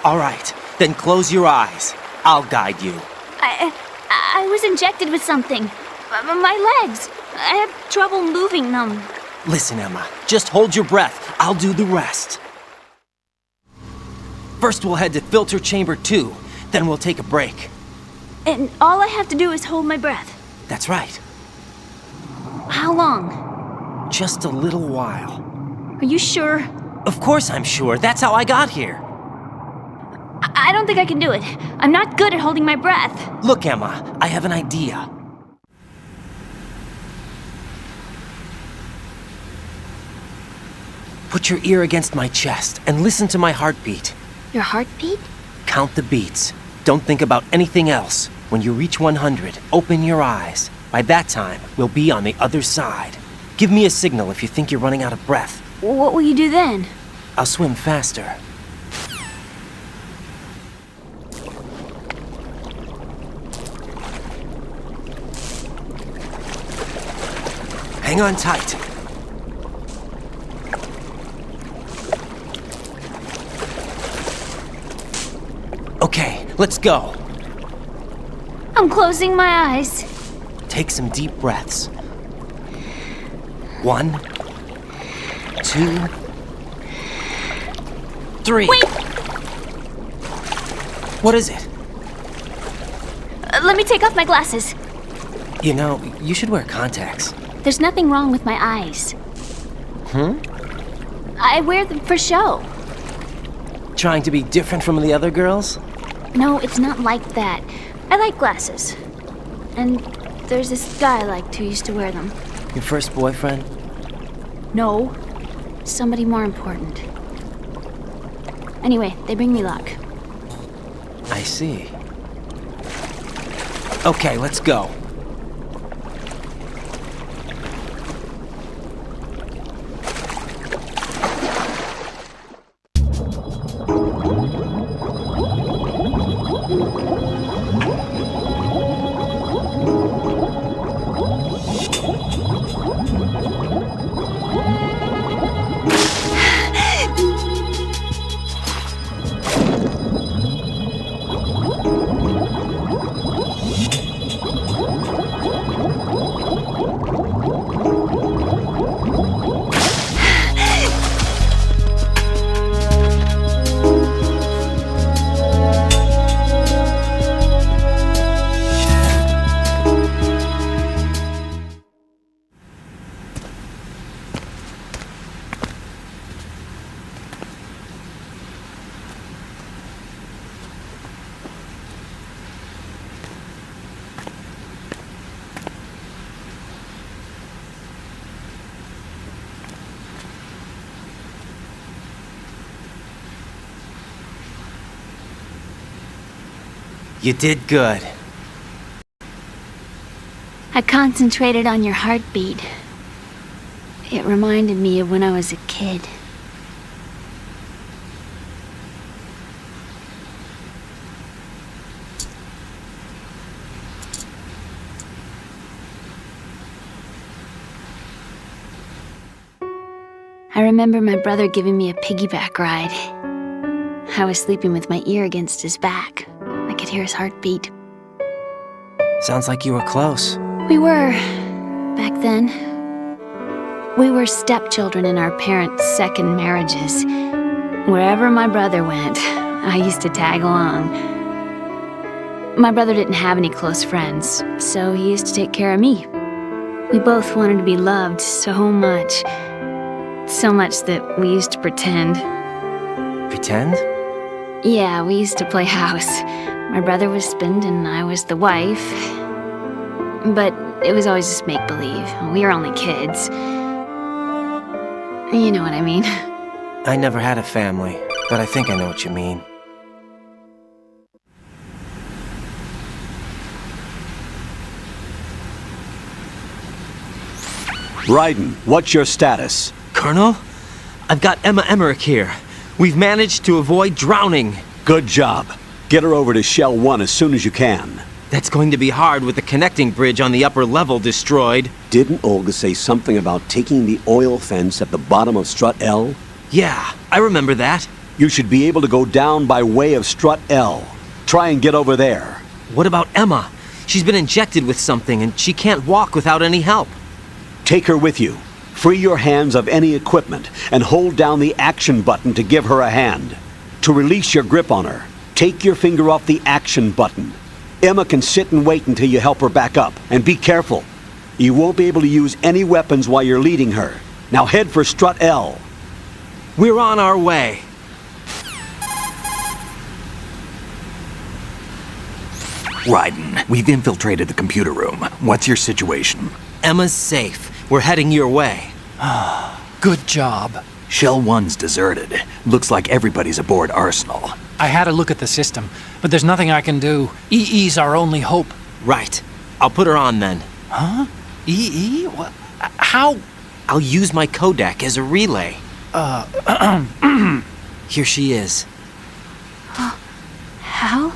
All right, then close your eyes. I'll guide you. I was injected with something. My legs. I have trouble moving them. Listen, Emma, just hold your breath. I'll do the rest. First we'll head to filter chamber 2, then we'll take a break. And all I have to do is hold my breath. That's right. How long? Just a little while. Are you sure? Of course I'm sure. That's how I got here. I don't think I can do it. I'm not good at holding my breath. Look, Emma, I have an idea. Put your ear against my chest and listen to my heartbeat. Your heartbeat? Count the beats. Don't think about anything else. When you reach 100, open your eyes. By that time, we'll be on the other side. Give me a signal if you think you're running out of breath. What will you do then? I'll swim faster. Hang on tight. Okay, let's go. I'm closing my eyes. Take some deep breaths. 1, 2, 3. Wait! What is it? Let me take off my glasses. You know, you should wear contacts. There's nothing wrong with my eyes. I wear them for show. Trying to be different from the other girls? No, it's not like that. I like glasses. And there's this guy I liked who used to wear them. Your first boyfriend? No. Somebody more important. Anyway, they bring me luck. I see. Okay, let's go. You did good. I concentrated on your heartbeat. It reminded me of when I was a kid. I remember my brother giving me a piggyback ride. I was sleeping with my ear against his back. I could hear his heartbeat. Sounds like you were close. We were, back then. We were stepchildren in our parents' second marriages. Wherever my brother went, I used to tag along. My brother didn't have any close friends, so he used to take care of me. We both wanted to be loved so much. So much that we used to pretend. Pretend? Yeah, we used to play house. My brother was husband and I was the wife. But it was always just make-believe. We were only kids. You know what I mean. I never had a family, but I think I know what you mean. Raiden, what's your status? Colonel, I've got Emma Emmerich here. We've managed to avoid drowning. Good job. Get her over to Shell 1 as soon as you can. That's going to be hard with the connecting bridge on the upper level destroyed. Didn't Olga say something about taking the oil fence at the bottom of Strut L? Yeah, I remember that. You should be able to go down by way of Strut L. Try and get over there. What about Emma? She's been injected with something and she can't walk without any help. Take her with you. Free your hands of any equipment and hold down the action button to give her a hand. To release your grip on her, take your finger off the action button. Emma can sit and wait until you help her back up. And be careful. You won't be able to use any weapons while you're leading her. Now head for Strut L. We're on our way. Raiden, we've infiltrated the computer room. What's your situation? Emma's safe. We're heading your way. Good job. Shell 1's deserted. Looks like everybody's aboard Arsenal. I had a look at the system, but there's nothing I can do. EE's our only hope. Right. I'll put her on then. Huh? EE? What? How? I'll use my Kodak as a relay. Here she is. Hal?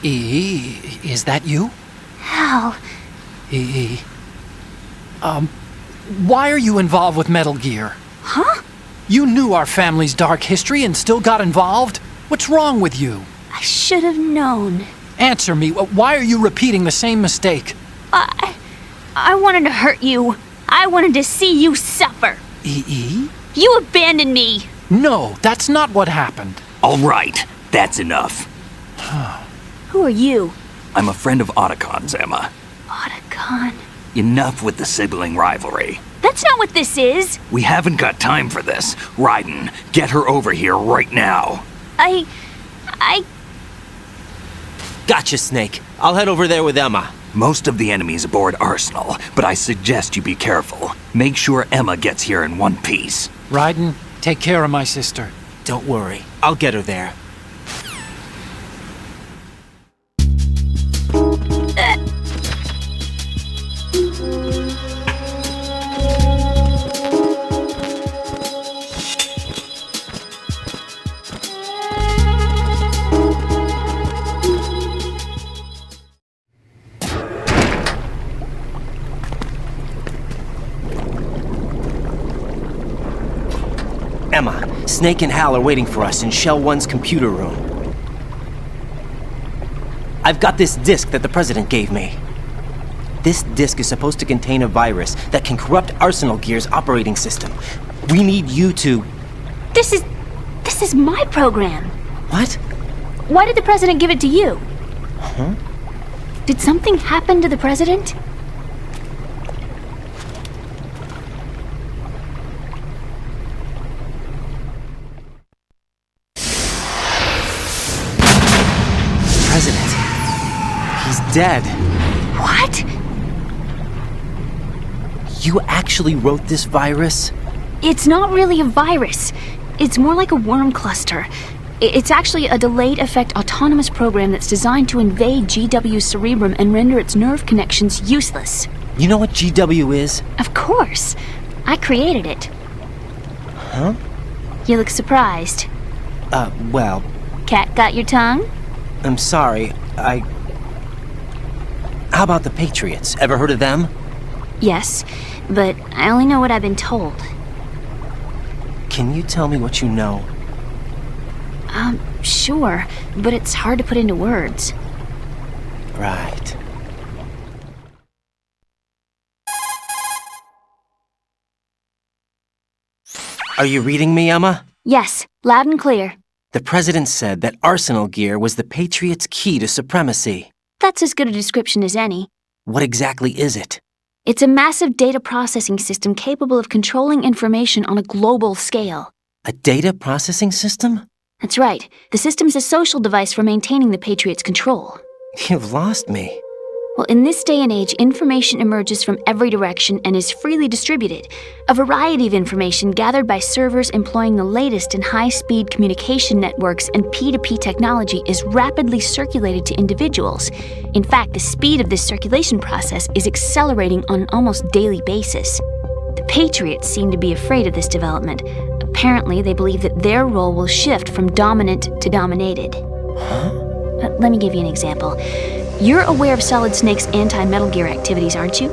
EE, is that you? Hal. EE. Why are you involved with Metal Gear? Huh? You knew our family's dark history and still got involved? What's wrong with you? I should have known. Answer me. Why are you repeating the same mistake? I wanted to hurt you. I wanted to see you suffer. EE? You abandoned me. No, that's not what happened. All right, that's enough. Who are you? I'm a friend of Otacon's, Emma. Otacon? Enough with the sibling rivalry. That's not what this is. We haven't got time for this. Raiden, get her over here right now. I... Gotcha, Snake. I'll head over there with Emma. Most of the enemy's aboard Arsenal, but I suggest you be careful. Make sure Emma gets here in one piece. Raiden, take care of my sister. Don't worry. I'll get her there. Emma, Snake and Hal are waiting for us in Shell 1's computer room. I've got this disk that the President gave me. This disk is supposed to contain a virus that can corrupt Arsenal Gear's operating system. We need you to... This is my program. What? Why did the President give it to you? Huh? Did something happen to the President? President. He's dead. What? You actually wrote this virus? It's not really a virus. It's more like a worm cluster. It's actually a delayed effect autonomous program that's designed to invade GW's cerebrum and render its nerve connections useless. You know what GW is? Of course. I created it. Huh? You look surprised. Well... Cat got your tongue? I'm sorry, How about the Patriots? Ever heard of them? Yes, but I only know what I've been told. Can you tell me what you know? Sure, but it's hard to put into words. Right. Are you reading me, Emma? Yes, loud and clear. The President said that Arsenal gear was the Patriots' key to supremacy. That's as good a description as any. What exactly is it? It's a massive data processing system capable of controlling information on a global scale. A data processing system? That's right. The system's a social device for maintaining the Patriots' control. You've lost me. Well, in this day and age, information emerges from every direction and is freely distributed. A variety of information gathered by servers employing the latest in high-speed communication networks and P2P technology is rapidly circulated to individuals. In fact, the speed of this circulation process is accelerating on an almost daily basis. The Patriots seem to be afraid of this development. Apparently, they believe that their role will shift from dominant to dominated. Huh? Let me give you an example. You're aware of Solid Snake's anti-Metal Gear activities, aren't you?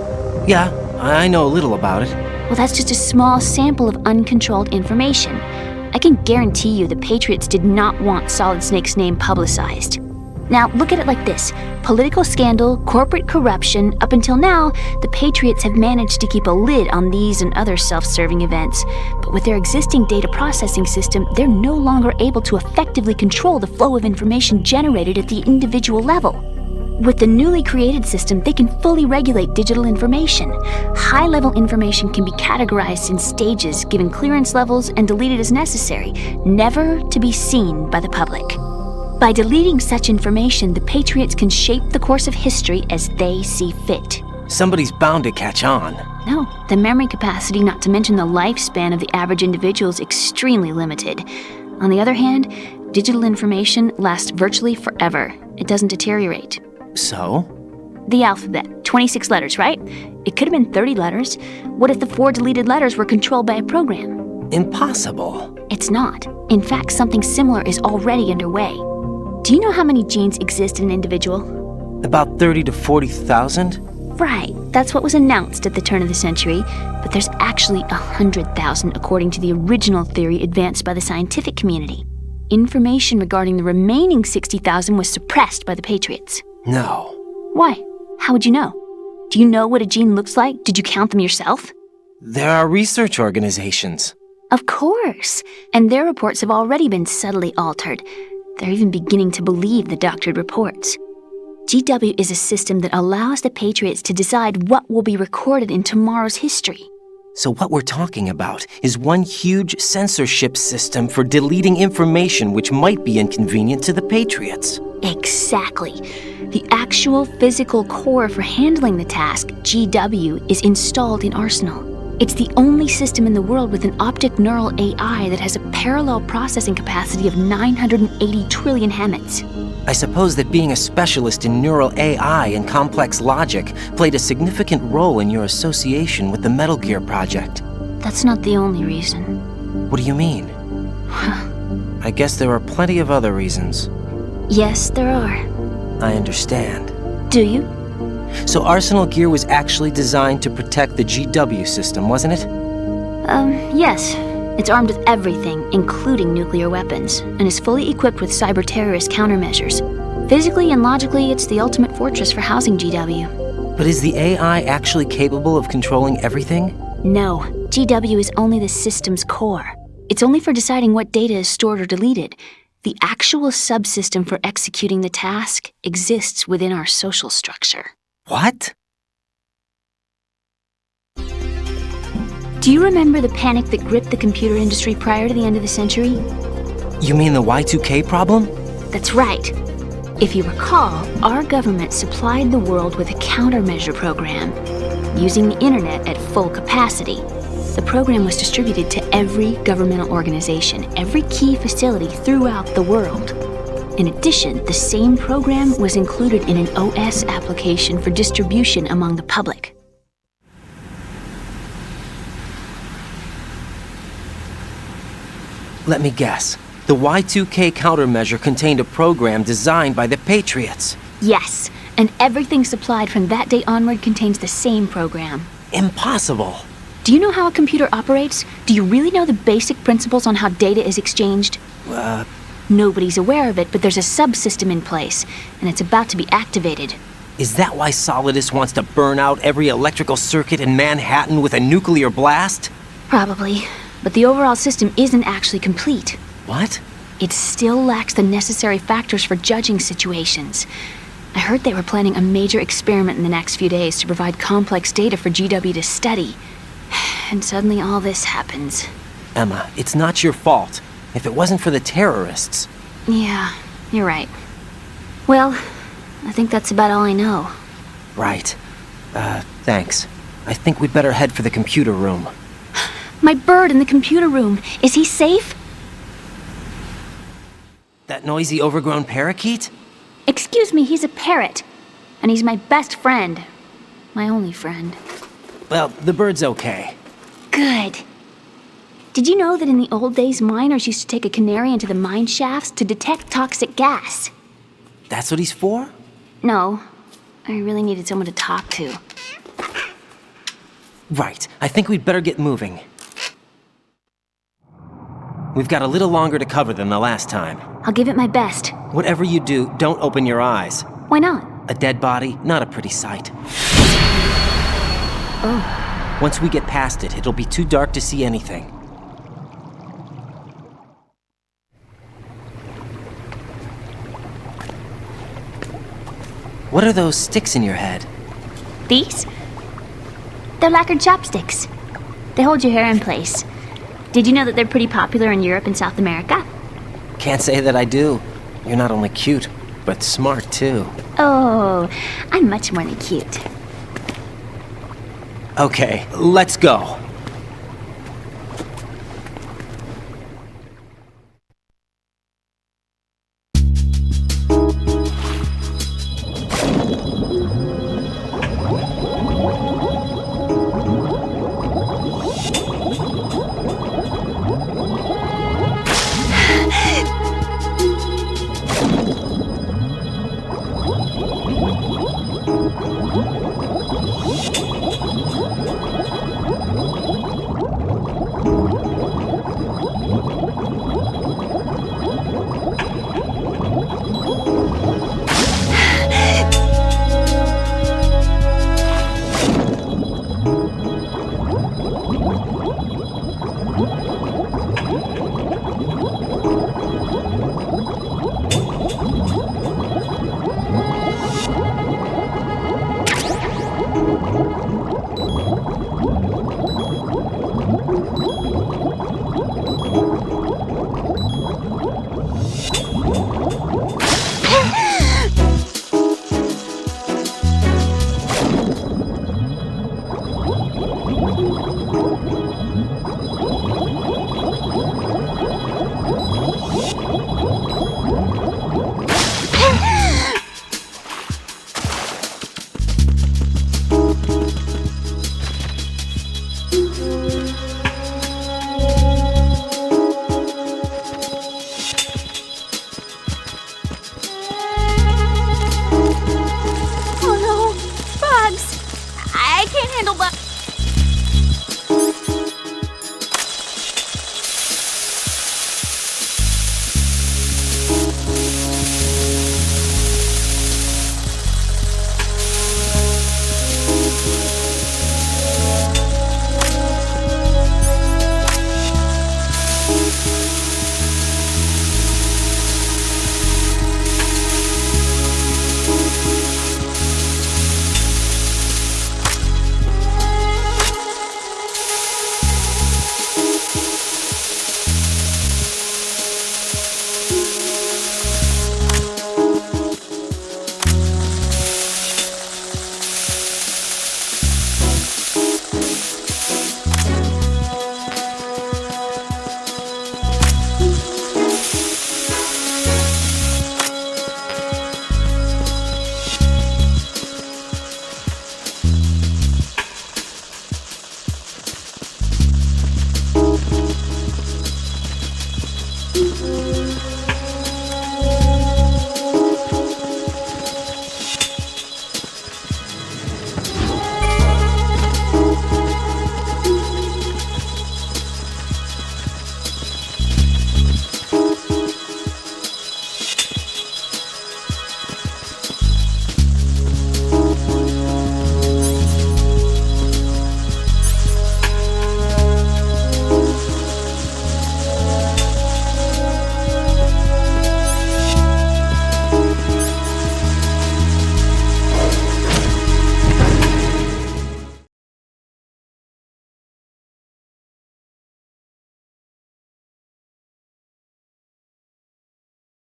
Yeah, I know a little about it. Well, that's just a small sample of uncontrolled information. I can guarantee you the Patriots did not want Solid Snake's name publicized. Now, look at it like this. Political scandal, corporate corruption, up until now, the Patriots have managed to keep a lid on these and other self-serving events. But with their existing data processing system, they're no longer able to effectively control the flow of information generated at the individual level. With the newly created system, they can fully regulate digital information. High-level information can be categorized in stages, given clearance levels, and deleted as necessary, never to be seen by the public. By deleting such information, the Patriots can shape the course of history as they see fit. Somebody's bound to catch on. No, the memory capacity, not to mention the lifespan of the average individual, is extremely limited. On the other hand, digital information lasts virtually forever. It doesn't deteriorate. So? The alphabet, 26 letters, right? It could have been 30 letters. What if the 4 deleted letters were controlled by a program? Impossible. It's not. In fact, something similar is already underway. Do you know how many genes exist in an individual? About 30 to 40,000? Right, that's what was announced at the turn of the century, but there's actually 100,000 according to the original theory advanced by the scientific community. Information regarding the remaining 60,000 was suppressed by the Patriots. No. Why? How would you know? Do you know what a gene looks like? Did you count them yourself? There are research organizations. Of course, and their reports have already been subtly altered. They're even beginning to believe the doctored reports. GW is a system that allows the Patriots to decide what will be recorded in tomorrow's history. So what we're talking about is one huge censorship system for deleting information which might be inconvenient to the Patriots. Exactly. The actual physical core for handling the task, GW, is installed in Arsenal. It's the only system in the world with an optic neural AI that has a parallel processing capacity of 980 trillion Hammets. I suppose that being a specialist in neural AI and complex logic played a significant role in your association with the Metal Gear project. That's not the only reason. What do you mean? I guess there are plenty of other reasons. Yes, there are. I understand. Do you? So Arsenal gear was actually designed to protect the GW system, wasn't it? Yes. It's armed with everything, including nuclear weapons, and is fully equipped with cyber-terrorist countermeasures. Physically and logically, it's the ultimate fortress for housing GW. But is the AI actually capable of controlling everything? No. GW is only the system's core. It's only for deciding what data is stored or deleted. The actual subsystem for executing the task exists within our social structure. What? Do you remember the panic that gripped the computer industry prior to the end of the century? You mean the Y2K problem? That's right. If you recall, our government supplied the world with a countermeasure program, using the internet at full capacity. The program was distributed to every governmental organization, every key facility throughout the world. In addition, the same program was included in an OS application for distribution among the public. Let me guess. The Y2K countermeasure contained a program designed by the Patriots. Yes, and everything supplied from that day onward contains the same program. Impossible. Do you know how a computer operates? Do you really know the basic principles on how data is exchanged? Nobody's aware of it, but there's a subsystem in place, and it's about to be activated. Is that why Solidus wants to burn out every electrical circuit in Manhattan with a nuclear blast? Probably, but the overall system isn't actually complete. What? It still lacks the necessary factors for judging situations. I heard they were planning a major experiment in the next few days to provide complex data for GW to study. And suddenly all this happens. Emma, it's not your fault. If it wasn't for the terrorists... Yeah, you're right. Well, I think that's about all I know. Right. Thanks. I think we'd better head for the computer room. My bird in the computer room. Is he safe? That noisy, overgrown parakeet? Excuse me, he's a parrot. And he's my best friend. My only friend. Well, the bird's okay. Good. Did you know that in the old days, miners used to take a canary into the mine shafts to detect toxic gas? That's what he's for? No. I really needed someone to talk to. Right. I think we'd better get moving. We've got a little longer to cover than the last time. I'll give it my best. Whatever you do, don't open your eyes. Why not? A dead body, not a pretty sight. Oh. Once we get past it, it'll be too dark to see anything. What are those sticks in your head? These? They're lacquered chopsticks. They hold your hair in place. Did you know that they're pretty popular in Europe and South America? Can't say that I do. You're not only cute, but smart too. Oh, I'm much more than cute. Okay, let's go. I can't handle that.